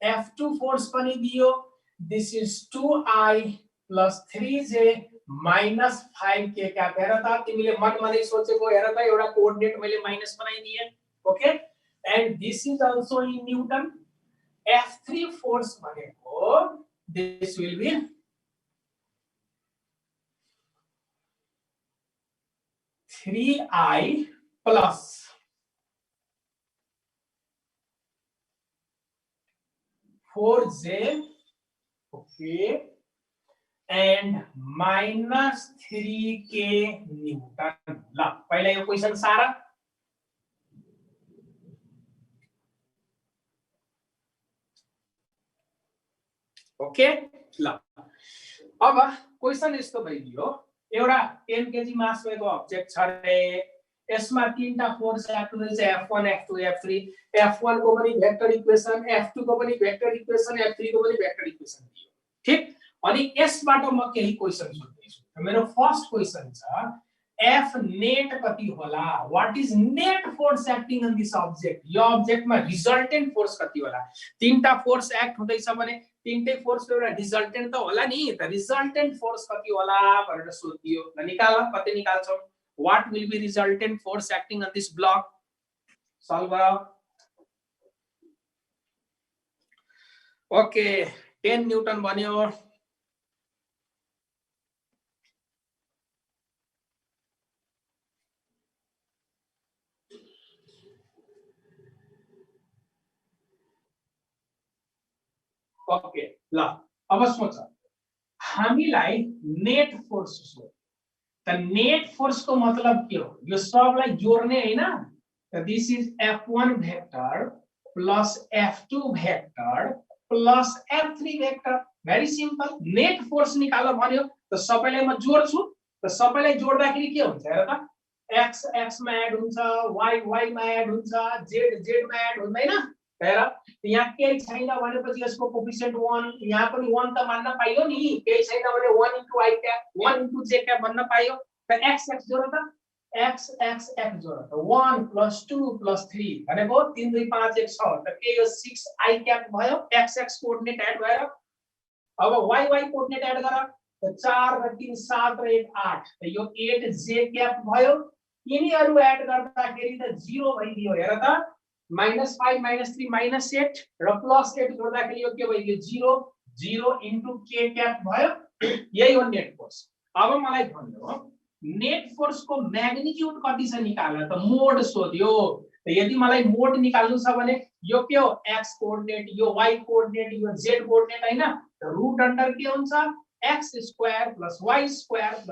f2 फोर्स पनि दियो this is 2i plus 3j minus 5k cap हेर त तिमीले मनमनै सोचेको हेर त एउटा कोअर्डिनेट मैले माइनस बनाइदिए okay and this is also in newton f3 force भनेको this will be I plus 4j okay and minus 3k newton ल पहिला यो क्वेशन सारा ओके ल अब क्वेशन यस्तो भइदियो एउटा 10 kg मास भएको अब्जेक्ट छ रे यसमा तीनटा फोर्स एक्ट हुँदैछ f1 f2 f3 f1 को पनि भेक्टर इक्वेसन f2 को पनि भेक्टर इक्वेसन f3 को पनि भेक्टर इक्वेसन दियो ठीक अनि यसबाट म केही क्वेशन सोध्दै छु मेरो फर्स्ट क्वेशन छ f नेट कति होला what is net force acting on this object यो अब्जेक्टमा रिजल्टेन्ट फोर्स कति होला तीनटा फोर्स एक्ट हुँदैछ भने तीनटै फोर्स एउटा रिजल्टेन्ट त होला नि त रिजल्टेन्ट फोर्स कति होला भनेर सोधियो ल निकाल कति निकाल्छौ what will be resultant force acting on this block solve okay 10 newton बन्यो ओके ल अब सोच हामीलाई नेट फोर्स सोध्यो त नेट फोर्स को मतलब के हो यो सबलाई जोड्ने हैन त this is f1 vector plus f2 vector plus f3 vector very simple net force निकाल भन्यो त सबैलाई म जोड्छु त सबैलाई जोड्दाखेरि के हुन्छ हेर त x x मा एड हुन्छ y y मा एड हुन्छ z z मा एड हुँदैन हेर यहाँ केही छैन भनेपछि यसको कोएफिसिएन्ट 1 यहाँ पनि 1 त मान्न पाइयो नि केही छैन भने 1 * i cap 1 * j cap भन्न पाइयो त x x जोड त x x x जोड त 1 + 2 + 3 भनेको 3 2 5 1 6 त के यो 6 i cap भयो x x कोअर्डिनेट एड भएर अब y y कोअर्डिनेट एड गर त 4 र 3 7 र 1 8 त यो 8 j cap भयो यिनीहरु एड गर्दाखेरि त 0 भइदियो हेर त -5 -3 -8 र +8 गर्दाखेरि यो के भयो 0 0 * k cap भयो यही हो नेट फोर्स अब मलाई भन्नु नेट फोर्स को म्याग्निट्युड कति छ निकाल्न त मोड सोध्यो त यदि मलाई मोड निकाल्नु छ भने यो के हो x कोअर्डिनेट यो y कोअर्डिनेट यो z कोअर्डिनेट हैन त रुट अन्डर के हुन्छ x² + y²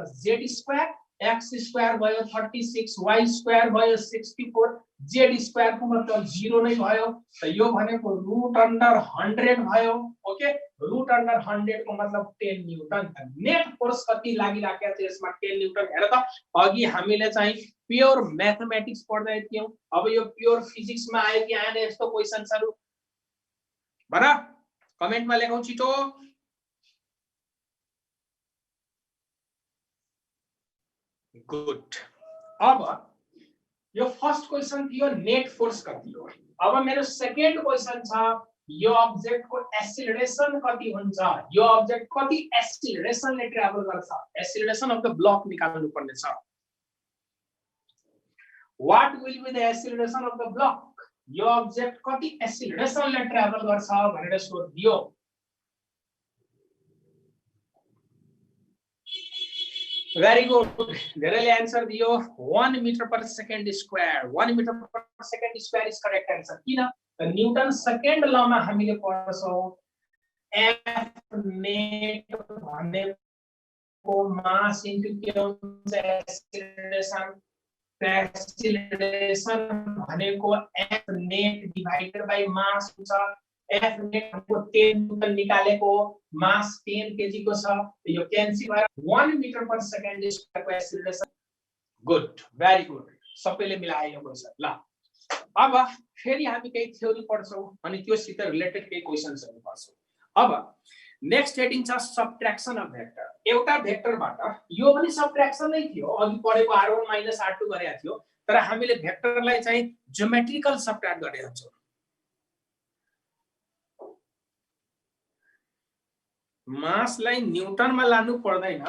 + z² x² भयो 36 y² भयो 64 z² को मतलब 0 नै भयो त यो भनेको रुट अन्डर 100 भयो ओके रुट अन्डर 100 को मतलब 10 न्यूटन नेट फोर्स कति लागिराखेको छ यसमा 10 न्यूटन हेर त अघि हामीले चाहिँ प्योर म्याथमेटिक्स पढ्दै थियौ अब यो प्योर फिजिक्स मा आयो कि आएन यस्तो क्वेशन्सहरु भन कमेन्टमा लेखौ छिटो गुड अब यो फर्स्ट क्वेशन थियो नेट फोर्स कति हो अब मेरो सेकेन्ड क्वेशन छ यो अब्जेक्ट को एक्सिलरेशन कति हुन्छ यो अब्जेक्ट कति एक्सिलरेशन ले ट्राभल गर्छ एक्सिलरेशन अफ द ब्लक निकाल्नु पर्ने छ What will be the acceleration of the block? यो object कति acceleration ले travel गर्छ भनेर सोधियो। Very good. धेरैले आन्सर दियो 1 meter per second square. 1 meter per second square is correct answer. किन? न्यूटन सेकेन्ड लमा हामीले पढ्छौं F net भनेको मास इन्टु के हुन्छ एक्सेलरेसन। एक्सेलरेसन भनेको F net डिवाइडेड बाइ मास हुन्छ। F net को 10 न्यूटन निकालेको मास 10 केजी को छ। यो क्यान्सल भएर 1 मिटर पर सेकेन्ड स्क्वायर को एक्सेलरेसन। गुड, भेरी गुड, सबैले मिलायो क्वेशन। ल अब फेरि हामी केही थ्योरी पढ्छौं अनि त्योसित रिलेटेड केही क्वेशन्सहरु पढ्छौं। अब नेक्स्ट हेडिङ छ सबट्र्याक्सन अफ भेक्टर। एउटा भेक्टरबाट यो पनि सबट्र्याक्सन नै थियो, अघि पढेको r1 - r2 गरेको थियो, तर हामीले भेक्टरलाई चाहिँ ज्योमेट्रिकल सबट्र्याक्ट गरेका छौं। मासलाई न्यूटनमा लानु पर्दैन,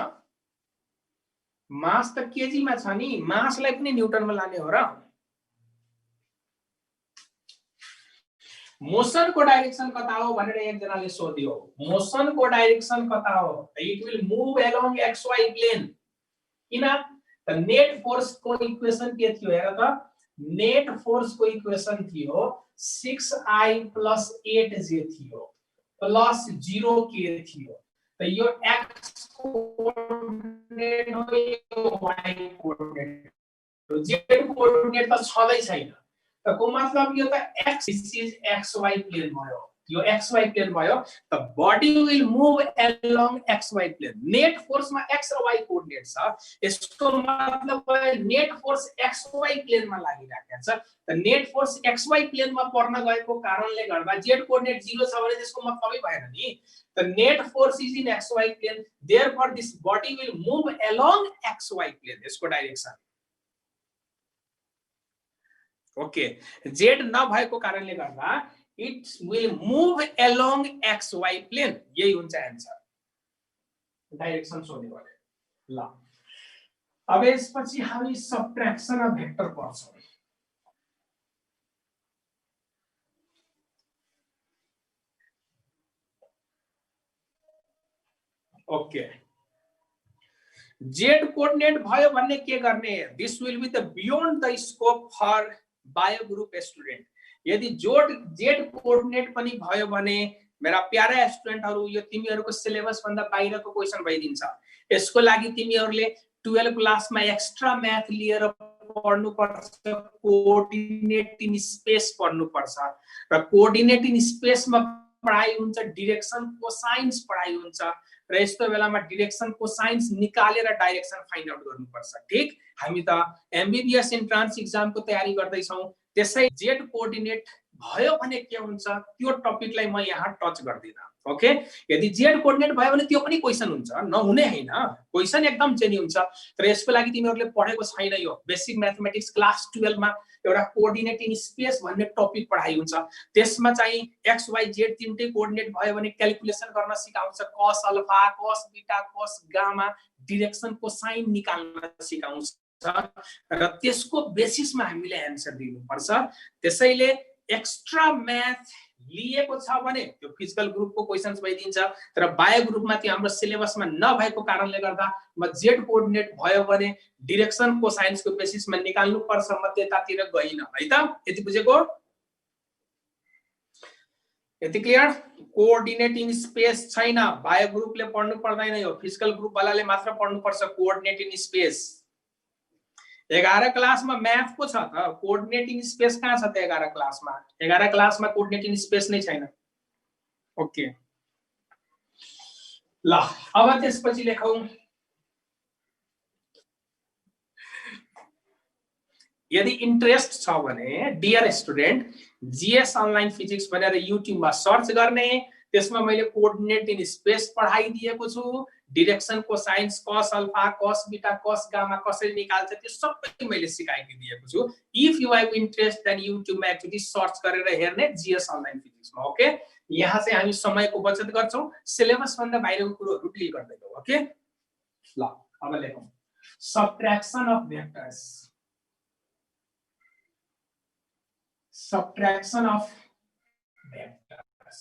मास त केजी मा छ नि, मासलाई पनि न्यूटनमा लाने हो र। मोशन को डाइरेक्सन कता हो भनेर एकजनाले सोध्यो। मोशन को डाइरेक्सन कता हो? It will move along xy plane. किन? त नेट फोर्स को इक्वेसन के थियो हेर त। नेट फोर्स को इक्वेसन थियो 6i + 8j थियो प्लस 0k थियो। त यो x कोअर्डिनेट हो, यो y कोअर्डिनेट हो, z कोअर्डिनेट त छँदै छैन। को मतलब यो त x इज xy प्लेन भयो, यो xy प्लेन भयो। त body will move along xy plane. Net force मा x र y कोअर्डिनेट छ, यसको मतलब नेट फोर्स xy प्लेन मा लागिराखेको छ। त नेट फोर्स xy प्लेन मा पर्न गएको कारणले गर्दा z कोअर्डिनेट 0 छ भने त्यसको मतलबै भएन नि। त net force is in xy plane, therefore this body will move along xy plane, यसको डाइरेक्सन। ओके, z नभएको कारणले गर्दा it will move along xy plane, यही हुन्छ आन्सर। डाइरेक्सन सोध्यो भने। ल अब यसपछि हामी सबट्र्याक्सन अफ भेक्टर पढ्छौं। ओके, z कोअर्डिनेट भयो भन्ने के गर्ने? This will be the beyond the scope for bio group student. यदि z कोअर्डिनेट पनि भयो भने मेरा प्यारा स्टुडेन्टहरु, यो तिमीहरुको सिलेबस भन्दा बाहिरको क्वेशन भइदिन्छ। यसको लागि तिमीहरुले 12 क्लासमा एक्स्ट्रा म्याथ लिएर पढ्नु पर्छ, कोअर्डिनेट इन स्पेस पढ्नु पर्छ। र कोअर्डिनेट इन स्पेसमा पढाइ हुन्छ, डाइरेक्सन कोसाइन्स पढाइ हुन्छ, र यस्तो बेलामा डाइरेक्सन कोसाइन्स निकालेर डाइरेक्सन फाइन्ड आउट गर्नुपर्छ। ठीक, हामी त एमबीबीएस एन्ट्रान्स एक्जामको तयारी गर्दै छौं, त्यसै z कोअर्डिनेट भयो भने के हुन्छ त्यो टपिकलाई म यहाँ टच गर्दिन। ओके, यदि z कोअर्डिनेट भयो भने त्यो पनि क्वेशन हुन्छ, नहुने हैन, क्वेशन एकदम जेन्युइन छ। तर यसको लागि तिमीहरुले पढेको छैन। यो बेसिक म्याथमेटिक्स क्लास 12 मा एउटा कोअर्डिनेट इन स्पेस भन्ने टपिक पढाइ हुन्छ। त्यसमा चाहिँ x y z तीनटै कोअर्डिनेट भयो भने क्याल्कुलेसन गर्न सिकाउँछ, cos alpha, cos beta, cos gamma, direction cosine निकाल्न सिकाउँछ, र त्यसको बेसिसमा हामीले आन्सर दिनुपर्छ। त्यसैले एक्स्ट्रा म्याथ लिएको छ भने त्यो फिजिकल ग्रुपको क्वेशन्स भइदिन्छ, तर बायो ग्रुपमा त्यो हाम्रो सिलेबसमा नभएको कारणले गर्दा म z कोअर्डिनेट भयो भने डाइरेक्सन कोसाइन्सको बेसिसमा निकाल्नु पर्छ, म त्यतातिर गइन है त। यति बुझेको? यति क्लियर? कोअर्डिनेट इन स्पेस छैन, बायो ग्रुपले पढ्नु पर्दैन, यो फिजिकल ग्रुप वालाले मात्र पढ्नु पर्छ कोअर्डिनेट इन स्पेस। 11 क्लासमा म्याथ को छ त, कोअर्डिनेट इन स्पेस कहाँ छ त 11 क्लासमा? 11 क्लासमा कोअर्डिनेट इन स्पेस नै छैन। ओके, ल अब त्यसपछि लेखौं। यदि इन्ट्रेस्ट छ भने dear student GS online physics भनेर युट्युबमा सर्च गर्ने, त्यसमा मैले कोअर्डिनेट इन स्पेस पढाइदिएको छु, direction cosines, cos alpha, cos beta, cos gamma कसरी निकाल्छ त्यो सबै मैले सिकाइदिएको छु। If you have interest then युट्युबमा एक्चुअली सर्च गरेर हेर्ने जीएस अनलाइन फिजिक्समा। ओके, यहाँ चाहिँ हामी समयको बचत गर्छौं, सिलेबस भन्दा बाहिरको कुरोहरु डिल गर्दैनौं। ओके, ल अब लेखौं subtraction of vectors. subtraction of vectors.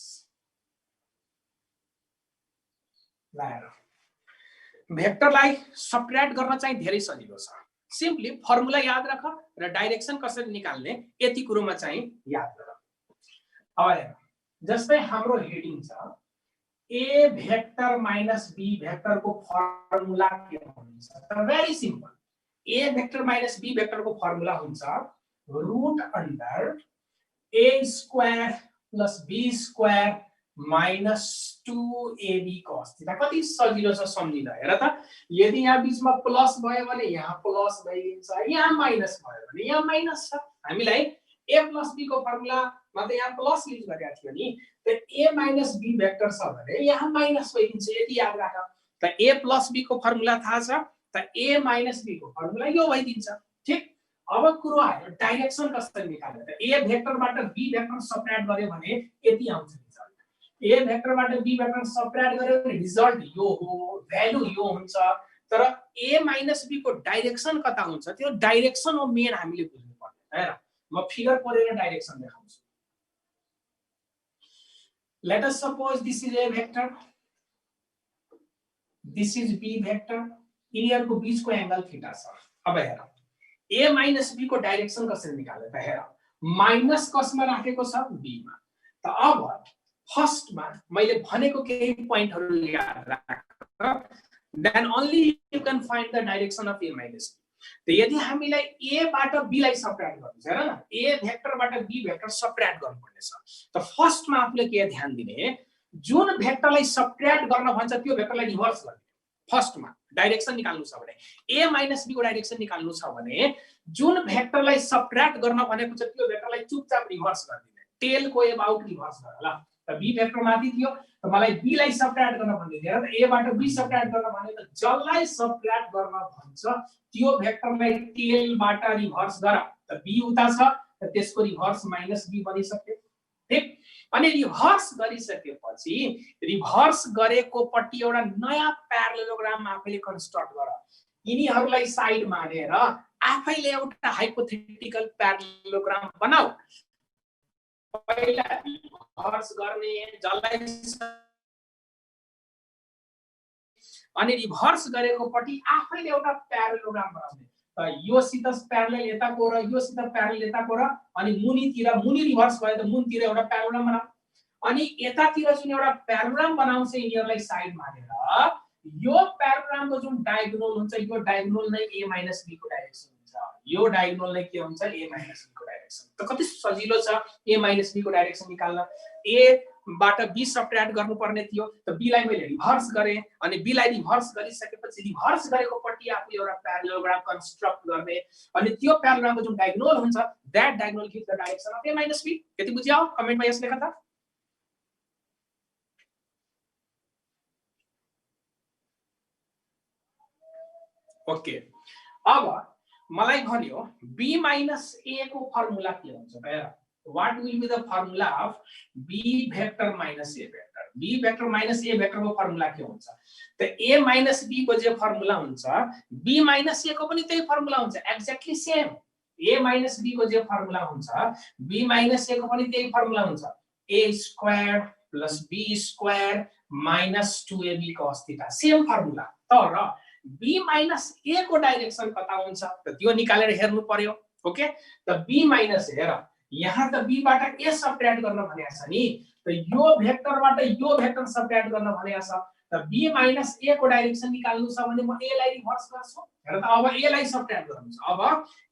भेक्टरलाई सब्ट्र्याक्ट गर्न चाहिँ धेरै सजिलो छ। सिम्पली फर्मुला याद राख र डाइरेक्सन कसरी निकाल्ने यति कुरोमा चाहिँ याद गर। अब हेर, जस्तै हाम्रो हेडिङ छ A vector minus B vector को फर्मुला के हुन्छ त very simple. A vector minus B vector को फर्मुला हुन्छ root under A square plus B square minus 2ab cos theta. कति सजिलो छ सम्झिन। हेर त, यदि यहाँ बीचमा प्लस भयो भने यहाँ प्लस भइदिन्छ, यहाँ माइनस भयो भने यहाँ माइनस छ। हामीलाई a प्लस b को फर्मुलामा त यहाँ प्लस युज गरेका थियो नि, त a माइनस b भेक्टर छ भने यहाँ माइनस भइदिन्छ, यति याद राख। त a प्लस b को फर्मुला थाहा छ, त a माइनस b को फर्मुला यो भइदिन्छ। ठीक, अब कुरो आयो डाइरेक्सन कसरी निकाल्ने। त a भेक्टरबाट b भेक्टर सब्ट्र्याक्ट गर्यो भने यति आउँछ result. a भेक्टरबाट b vector subtract गर्यो भने रिजल्ट यो हो, भ्यालु यो हुन्छ। तर a माइनस b को डाइरेक्सन कता हुन्छ त्यो डाइरेक्सन हो मेन हामीले बुझ्नु पर्ने। हेर, म फिगर कोरेर डाइरेक्सन देखाउँछु। Let us suppose this is a vector, this is b vector, यिनीहरुको बीचको एंगल थीटा छ। अब हेर, a माइनस b को डाइरेक्सन कसरी निकाल्ने त हेर, माइनस कसमा राखेको छ b मा। त अब फर्स्टमा मैले भनेको केही प्वाइन्टहरु याद राख, then only you can find the direction of a minus b। त यदि हामीलाई a बाट b लाई सब्ट्र्याक्ट गर्नु छ, हेर न, a भेक्टरबाट b भेक्टर सब्ट्र्याक्ट गर्नुपर्ने छ। त फर्स्टमा आफुले के ध्यान दिने, जुन भेक्टरलाई सब्ट्र्याक्ट गर्न भन्छ त्यो भेक्टरलाई रिभर्स गर्ने। फर्स्टमा डाइरेक्सन निकाल्नु छ भने a माइनस b को डाइरेक्सन निकाल्नु छ भने जुन भेक्टरलाई सब्ट्र्याक्ट गर्न भनेको छ त्यो भेक्टरलाई चुपचाप रिभर्स गरिदिने। टेल को अबाउट रिभर्स गर ल। त b भेक्टर माथि थियो, त मलाई b लाई सब्ट्र्याक्ट गर्न भन्दै थियो, र a बाट b सब्ट्र्याक्ट गर्न भने त जसलाई सब्ट्र्याक्ट गर्न भन्छ त्यो भेक्टरलाई टेल बाट रिभर्स गर। त b उता छ, त त्यसको रिभर्स माइनस b बनिसक्यो। ठीक, अनि रिभर्स गरिसकेपछि रिभर्स गरेको पट्टि एउटा नयाँ प्यारालेलोग्राम आफैले कन्स्ट्रक्ट गर। यिनीहरुलाई साइड मानेर आफैले एउटा हाइपोथेटिकल प्यारालेलोग्राम बनाऊ। पहिला रिभर्स गर्ने जसलाई अनि रिभर्स गरेको पट्टि आफैले एउटा प्यारालेलोग्राम बनाउने। त यो सित प्यारालेल यताको र यो सित प्यारालेल यताको र अनि मुनि रिभर्स भयो त मुनितिर एउटा प्यारालेलोग्राम बनाऊ। अनि यतातिर जुन एउटा प्यारालेलोग्राम बनाउँछ यिनीहरुलाई साइड मानेर यो प्यारालेलोग्रामको जुन डायगोनल हुन्छ यो डायगोनल नै a माइनस b को डाइरेक्सन हुन्छ। यो डायगोनल नै के हुन्छ a माइनस b को डाइरेक्सन। त कति सजिलो छ a माइनस b को डाइरेक्सन निकाल्न। a बाट b सब्ट्र्याक्ट गर्नुपर्ने थियो, त b लाई मैले रिभर्स गरे, अनि b लाई रिभर्स गरिसकेपछि रिभर्स गरेको पट्टि आफूले एउटा प्यारालेलोग्राम कन्स्ट्रक्ट गर्ने, अनि त्यो प्यारालेलोग्रामको जुन डायगोनल हुन्छ that diagonal gives the direction of a minus b। यति बुझ्यौ? कमेन्टमा यस लेख त। ओके, अब मलाई भन्यो b माइनस a को फर्मुला के हुन्छ त। हेर, what will be the formula of b vector minus a vector। b vector minus a vector को फर्मुला के हुन्छ त a minus b को जे फर्मुला हुन्छ b minus a को पनि त्यही फर्मुला हुन्छ, exactly same. a minus b को जे फर्मुला हुन्छ b minus a को पनि त्यही फर्मुला हुन्छ, a square plus b square minus 2ab cos theta, same formula. तर b माइनस a को डाइरेक्सन कता हुन्छ त त्यो निकालेर हेर्नु पर्यो। ओके, त b माइनस हेर, यहाँ त b बाट a सब्ट्र्याक्ट गर्न भनेको छ नि, त यो भेक्टरबाट यो भेक्टर सब्ट्र्याक्ट गर्न भनेको छ। त b माइनस a को डाइरेक्सन निकाल्नु छ भने म a लाई रिभर्स गर्छु। हेर त, अब a लाई सब्ट्र्याक्ट गर्नु छ, अब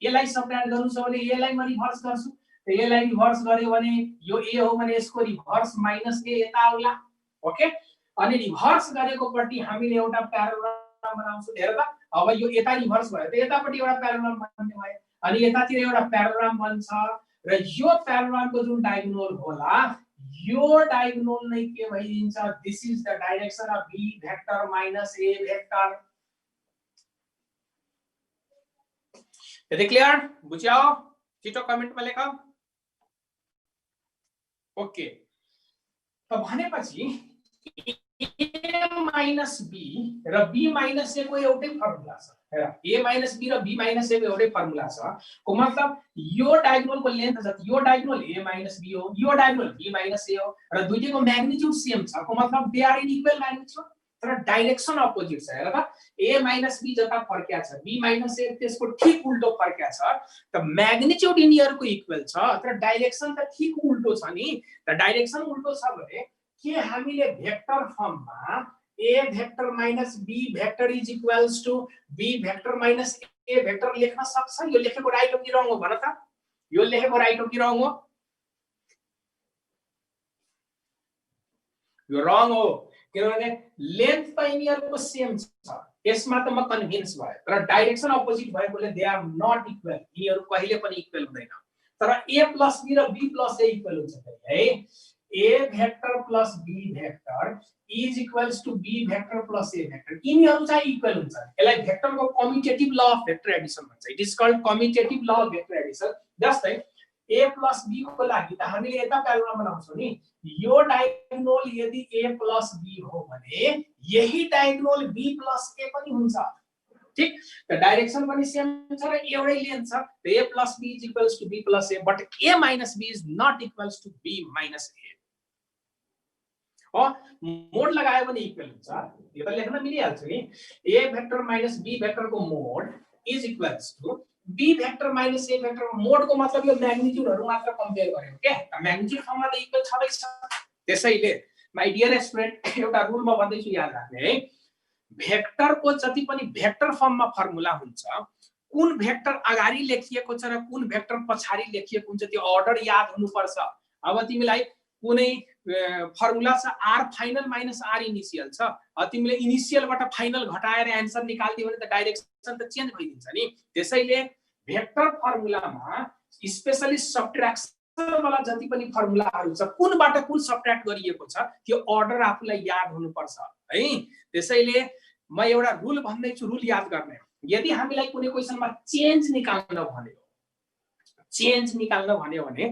a लाई सब्ट्र्याक्ट गर्नु छ भने a लाई म रिभर्स गर्छु। त a लाई रिभर्स गर्यो भने यो a हो भने यसको रिभर्स माइनस a यता आउला। ओके, अनि रिभर्स गरेको पट्टि हामीले एउटा प्यारालेलोग्राम बनाउँछु। हेर त, अब यो यता रिभर्स भयो त यतापट्टि एउटा प्यारालेलोग्राम बन्ने भयो, अनि यतातिर एउटा प्यारालेलोग्राम बन्छ, र यो प्यारालेलोग्रामको जुन डायगोनल होला यो डायगोनल नै के भइदिन्छ, this is the direction of b vector minus a vector. यदि क्लियर बुझ्यौ? छिटो कमेन्टमा लेख। ओके, त भनेपछि a माइनस b र b माइनस a को एउटै फर्मुला छ हेर a माइनस b र b माइनस a को एउटै फर्मुला छ को मतलब यो डायगोनलको लेन्थ जति यो डायगोनल a माइनस b हो यो डायगोनल b माइनस a हो र दुईटैको म्याग्निट्युड सेम छ को मतलब they are in equal magnitude तर डाइरेक्सन अपोजिट छ हेर त a माइनस b जता फर्क्या छ b माइनस a त्यसको ठीक उल्टो फर्क्या छ त म्याग्निट्युड यिनीहरुको इक्वल छ तर डाइरेक्सन त ठीक उल्टो छ नि त डाइरेक्सन उल्टो छ भने के हामीले भेक्टर फर्ममा a vector minus b vector is equals to b vector minus a vector लेख्न सक्छ यो लेखेको राइट हो कि रङ हो भन त यो लेखेको राइट हो कि रङ हो यो रङ हो किनभने लेन्थ त यिनीहरुको सेम छ यसमा त म कन्भिन्स भए तर डाइरेक्सन अपोजिट भएकोले दे आर नट इक्वल यिनीहरु कहिले पनि इक्वल हुँदैन तर a प्लस b र b प्लस a इक्वल हुन्छ है a vector plus b vector is equals to b vector plus a vector यिनीहरु चाहिँ इक्वल हुन्छ यसलाई भेक्टरको commutative law of vector addition भन्छ it is called commutative law of vector addition जस्तै a plus b को लागि त हामीले यता प्याराग्राफ बनाउँछौं नि यो डायगोनल यदि a प्लस b हो भने यही डायगोनल b प्लस a पनि हुन्छ ठीक त डाइरेक्सन पनि सेम छ र एउटै लेन्थ छ a plus b is equals to b plus a but a minus b is not equals to b minus a mod लगायो भने इक्वल हुन्छ यो त लेख्न मिलिहाल्छ नि a vector minus b vector को mod is equals to b vector minus a vector को मोड को मतलब यो म्याग्निट्युडहरु मात्र कम्पेयर गर्यो के म्याग्निट्युड फर्ममा त इक्वल छँदैछ त्यसैले माइ डियर स्टुडेन्ट एउटा रुल म भन्दै छु याद राख्ने है भेक्टर को जति पनि भेक्टर फर्ममा फर्मुला हुन्छ कुन भेक्टर अगाडि लेखिएको छ र कुन भेक्टर पछाडी लेखिएको हुन्छ त्यो अर्डर याद हुनुपर्छ अब तिमीलाई कुनै फर्मुला छ r final minus r initial छ तिमीले इनिशियलबाट फाइनल घटाएर आन्सर निकाल्दियौ भने त डाइरेक्सन त चेन्ज भइदिन्छ नि त्यसैले भेक्टर फर्मुलामा स्पेशली सब्ट्र्याक्सन वाला जति पनि फर्मुलाहरु छ कुनबाट कुन सब्ट्र्याक्ट गरिएको छ त्यो अर्डर आफुलाई याद हुनुपर्छ है त्यसैले म एउटा रुल भन्दै छु रुल याद गर्ने यदि हामीलाई कुनै क्वेशनमा चेन्ज निकाल्न भन्यो भने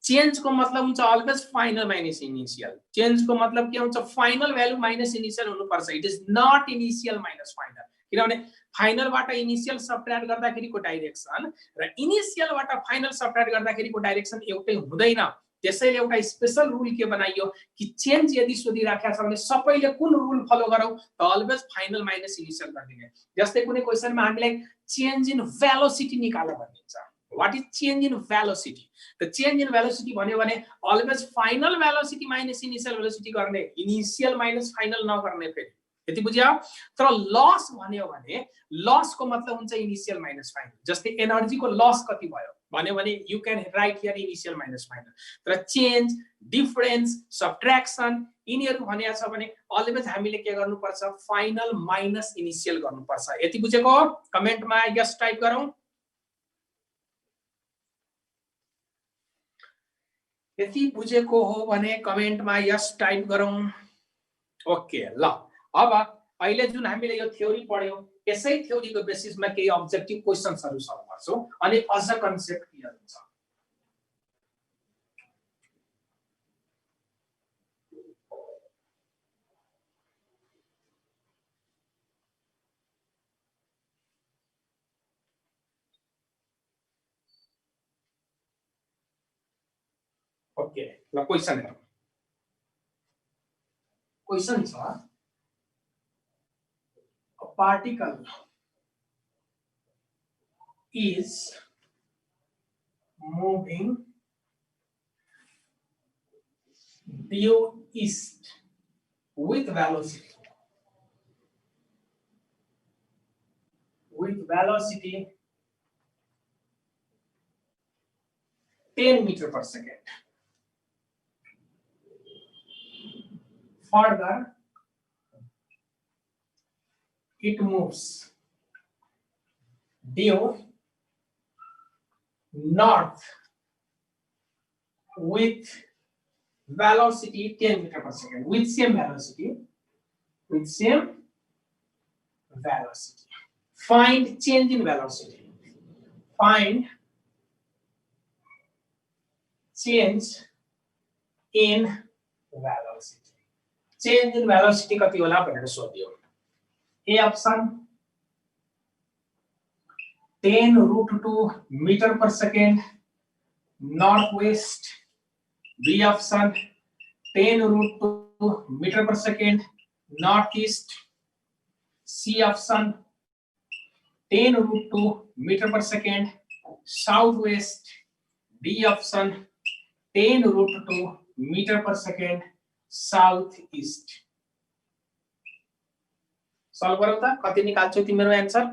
चेन्ज को मतलब हुन्छ always final minus initial change को मतलब के हुन्छ फाइनल भ्यालु माइनस इनिशियल हुनुपर्छ it is not initial minus final किनभने फाइनलबाट इनिशियल सब्ट्र्याक्ट गर्दाखेरिको डाइरेक्सन र इनिशियलबाट फाइनल सब्ट्र्याक्ट गर्दाखेरिको डाइरेक्सन एउटै हुँदैन त्यसैले एउटा स्पेशल रुल के बनाइयो कि चेन्ज यदि सोधिराखेको छ भने सबैले कुन रुल फलो गरौ त अलवेज फाइनल माइनस इनिशियल गर्दिने जस्तै कुनै क्वेशनमा हामीलाई चेन्ज इन भेलोसिटी निकाल्न भनिन्छ What is change in velocity? The change in velocity भन्यो भने always final velocity minus initial velocity गर्ने initial minus final नगर्ने फेरि यति बुझ्यौ तर लस भन्यो भने लस को मतलब हुन्छ इनिशियल माइनस फाइनल जस्तै एनर्जी को लस कति भयो भन्यो भने you can write here initial minus final तर चेन्ज डिफरेन्स सब्ट्र्याक्सन यिनीहरु भनेको छ भने अलवेज हामीले के गर्नुपर्छ फाइनल माइनस इनिशियल गर्नुपर्छ यति बुझेको हो कमेन्टमा यस टाइप गरौँ यति बुझेको हो भने कमेन्टमा यस टाइप गरौँ ओके ल अब अहिले जुन हामीले यो थ्योरी पढ्यौ यसै थ्योरीको बेसिसमा केही अब्जेक्टिभ क्वेशन्सहरु सल्भ गर्छौं अनि अझ कन्सेप्ट क्लियर हुन्छ ओके ल क्वेशन हेरौँ क्वेशन छ a particle is moving due east with velocity 10 meter per second. Further, it moves due north with velocity 10 meter per second with same velocity. Find change in velocity. Find change in velocity. Change in velocity कति होला भनेर सोधियो A option 10√2 meter per second northwest. B option 10√2 meter per second northeast. C option 10√2 meter per second southwest. D option 10√2 meter per second southeast. Solve गरौँ त कति निकाल्छौ तिम्रो answer.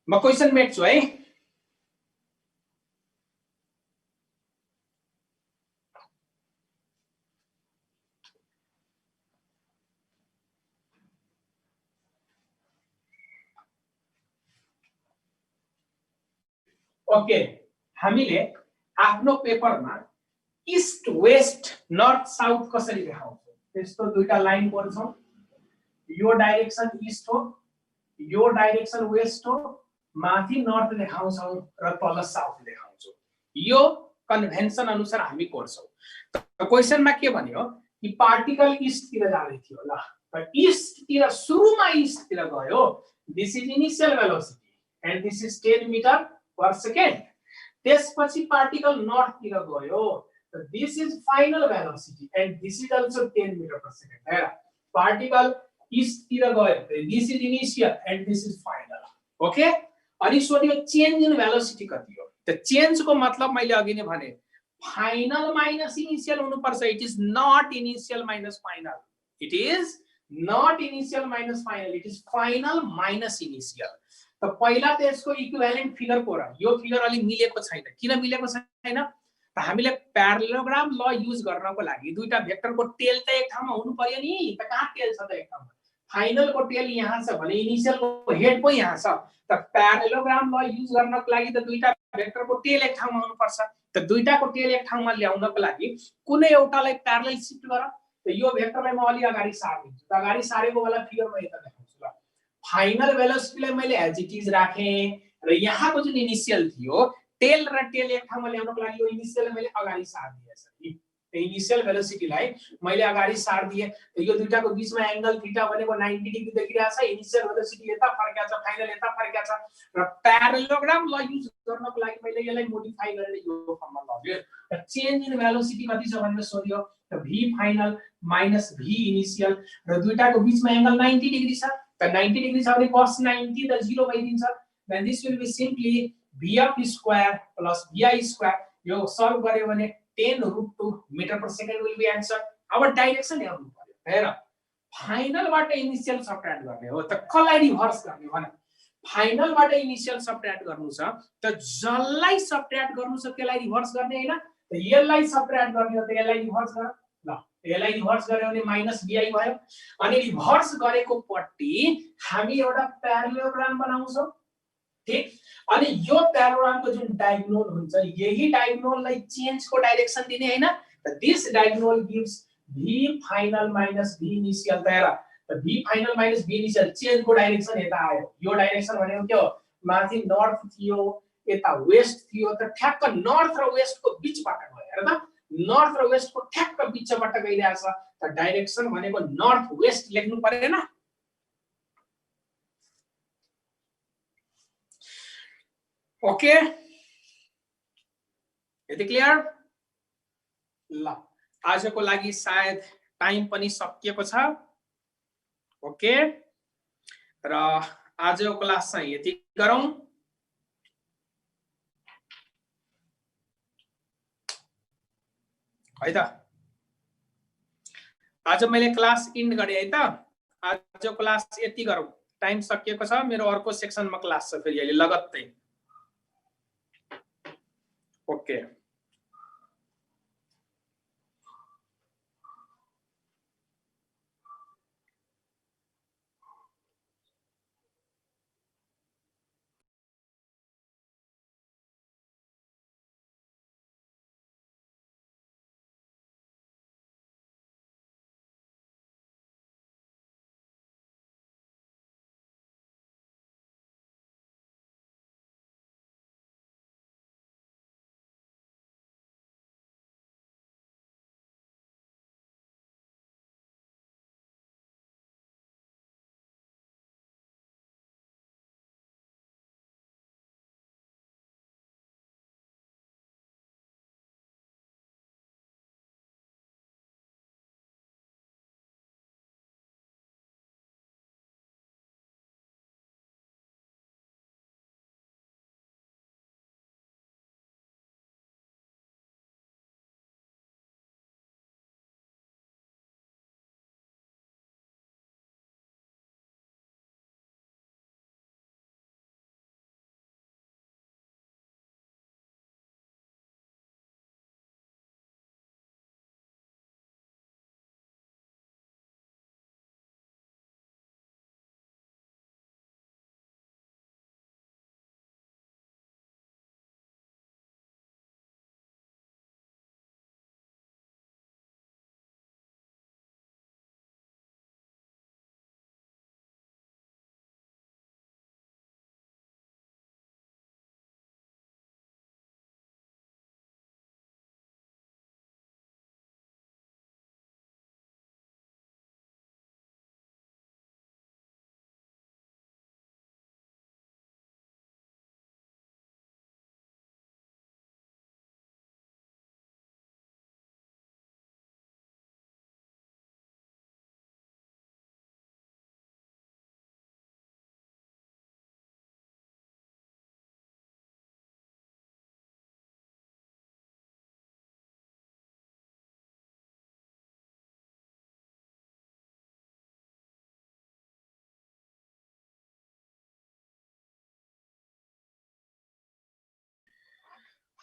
म question मेट्छु है। ओके, हामीले आफ्नो पेपरमा ईस्ट वेस्ट नर्थ साउथ कसरी देखाउँछौं? त्यस्तो दुईटा लाइन गर्छौं। यो डाइरेक्सन ईस्ट हो, यो डाइरेक्सन वेस्ट हो, माथि नर्थ देखाउँछौं र तल साउथ देखाउँछौं। यो कन्भेन्सन अनुसार हामी कोर्छौं। त क्वेशनमा के भन्यो कि पार्टिकल ईस्ट तिर जाँदै थियो ल, त ईस्ट तिर सुरुमा ईस्ट तिर गयो। This is initial velocity and this is 10 metre per second. त्यसपछि पार्टिकल नर्थ तिर गयो, त this is final velocity and this is also 10 metre per second. हेर, पार्टिकल ईस्ट तिर गयो, this is initial and this is final. Okay, अनि सोध्यो change in velocity कति हो? त चेन्ज को मतलब मैले अघि नै भने फाइनल माइनस इनिशियल हुनुपर्छ। It is not initial minus final, it is not initial minus final, it is final minus initial. त पहिला त यसको इक्विभ्यालेन्ट फिगर को र यो फिगर अलि मिलेको छैन। किन मिलेको छैन? त हामीले प्यारालेलोग्राम ल युज गर्नको लागि दुईटा भेक्टरको टेल त एक ठाउँमा हुनु पर्यो नि। त कहाँ टेल छ त एक ठाउँमा? फाइनल को टेल यहाँ छ भने इनिशियल को हेड पनि यहाँ छ। त प्यारालेलोग्राम ल युज गर्नको लागि त दुईटा भेक्टरको टेल एक ठाउँमा हुनुपर्छ। त दुईटाको टेल एक ठाउँमा ल्याउनको लागि कुनै एउटालाई प्यारलल शिफ्ट गर। त यो भेक्टरलाई म अलि अगाडि सार्दिन्छु। त अगाडि सारेको वाला फिगर म यता देखाउँछु ल। फाइनल भेलोसिटीलाई मैले एज इट इज राखे र यहाँको जुन इनिशियल थियो टेल र टेल एक ठाउँमा ल्याउनको लागि यो इनिशियल मैले अगाडि सार्दिए छ। इनिशियल भेलोसिटीलाई मैले अगाडि सार्दिए। त यो दुईटाको बीचमा एंगल थीटा भनेको 90 डिग्री देखिरहेको छ। इनिशियल भेलोसिटी यता फर्केको छ, फाइनल यता फर्केको छ र प्यारालेलोग्राम ल युज गर्नको लागि मैले यसलाई मोडिफाई गरेर यो फर्ममा लग्यो। त चेन्ज इन भेलोसिटी कति छ भनेर सोध्यो। त v final minus v initial र दुईटाको बीचमा एंगल 90 डिग्री छ। त 90 डिग्री छ भने cos 90 त 0 भइदिन्छ। Then this will be simply v square plus vi square. यो सल्भ गर्यो भने 10√2 metre per second will be answer. अब डाइरेक्सन हेर्नु पर्यो। हेर, फाइनलबाट इनिशियल सबट्र्याक्ट गर्ने हो, त कसलाई रिभर्स गर्ने भन? फाइनलबाट इनिशियल सबट्र्याक्ट गर्नु छ, त जसलाई सबट्र्याक्ट गर्नु छ त्यसलाई रिभर्स गर्ने हैन। त यसलाई सबट्र्याक्ट गर्ने हो त यसलाई रिभर्स गर ल। यसलाई रिभर्स गर्यो भने माइनस vi भयो। अनि रिभर्स गरेको पट्टि हामी एउटा प्यारालेलोग्राम बनाउँछौं। ठीक, अनि यो प्यारालेलोग्रामको जुन डायगोनल हुन्छ यही डायगोनललाई चेन्ज को डाइरेक्सन दिने हैन। त this diagonal gives v final minus v initial. त हेर, त v final minus v initial change को डाइरेक्सन यता आयो। यो डाइरेक्सन भनेको के हो? माथि नर्थ थियो, यता वेस्ट थियो। त ठ्याक्क नर्थ र वेस्ट को बीचबाट गयो। हेर त, नर्थ र वेस्ट को ठ्याक्क बीचबाट गइरहेछ। त डाइरेक्सन भनेको नर्थ वेस्ट लेख्नु पर्दैन? ओके, यति क्लियर ल। आजको लागि सायद टाइम पनि सकिएको छ। ओके, र आजको क्लास चाहिँ यति गरौँ है त। आज मैले क्लास इन्ड गरे है त। आजको क्लास यति गरौँ। टाइम सकिएको छ। मेरो अर्को सेक्सनमा क्लास छ फेरि अहिले लगत्तै। Okay.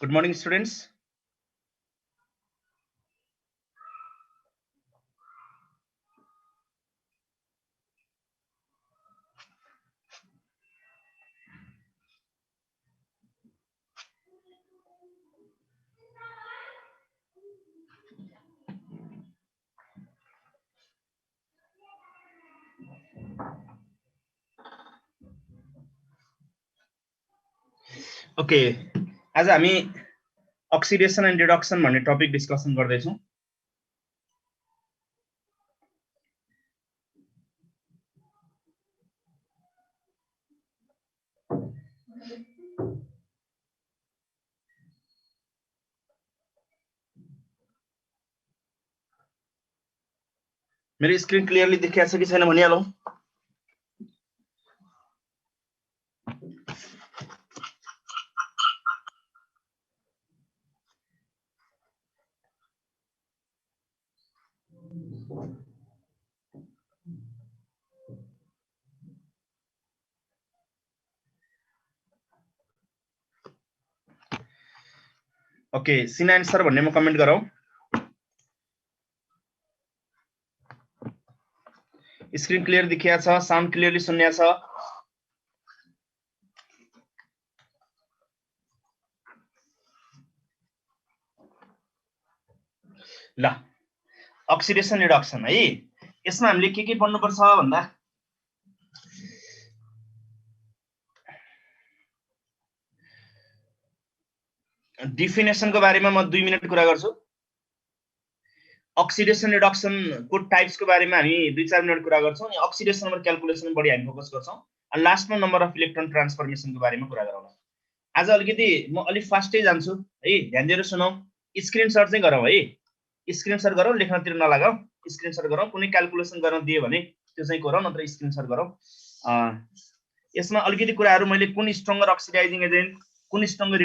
Good morning, students. Okay, आज हामी अक्सिडेसन एन्ड रिडक्सन भन्ने टपिक डिस्कसन गर्दैछौँ। मेरो स्क्रिन क्लियरली देखिएको छ कि छैन भनिहालौँ। ओके, सीन आन्सर भन्नेमा कमेन्ट गरौँ। स्क्रिन क्लियर देखिया छ, साउन्ड क्लियरली सुन्या छ। ल, अक्सिडेसन रिडक्सन है, यसमा हामीले के पढ्नुपर्छ भन्दा डिफिनेसनको बारेमा म 2 मिनेट कुरा गर्छु। अक्सिडेसन रिडक्सन को टाइप्सको बारेमा हामी 2-4 मिनेट कुरा गर्छौँ अनि अक्सिडेसन नम्बर क्याल्कुलेसन बढी हामी फोकस गर्छौँ अनि लास्टमा नम्बर अफ इलेक्ट्रोन ट्रान्सफर्मेसनको बारेमा कुरा गरौँ। आज अलिकति म अलि फास्टै जान्छु है, ध्यान दिएर सुनौ। स्क्रिनशट चाहिँ गरौँ है, स्क्रिनशट गरौँ, लेख्नतिर नलागौ। स्क्रिनशट गरौँ, कुनै क्याल्कुलेसन गर्न दियो भने त्यो चाहिँ गरौँ, नत्र स्क्रिनशट गरौँ। यसमा अलिकति कुराहरू मैले कुन स्ट्रङ्गर अक्सिडाइजिङ एजेन्ट, कुन स्ट्रङ्गर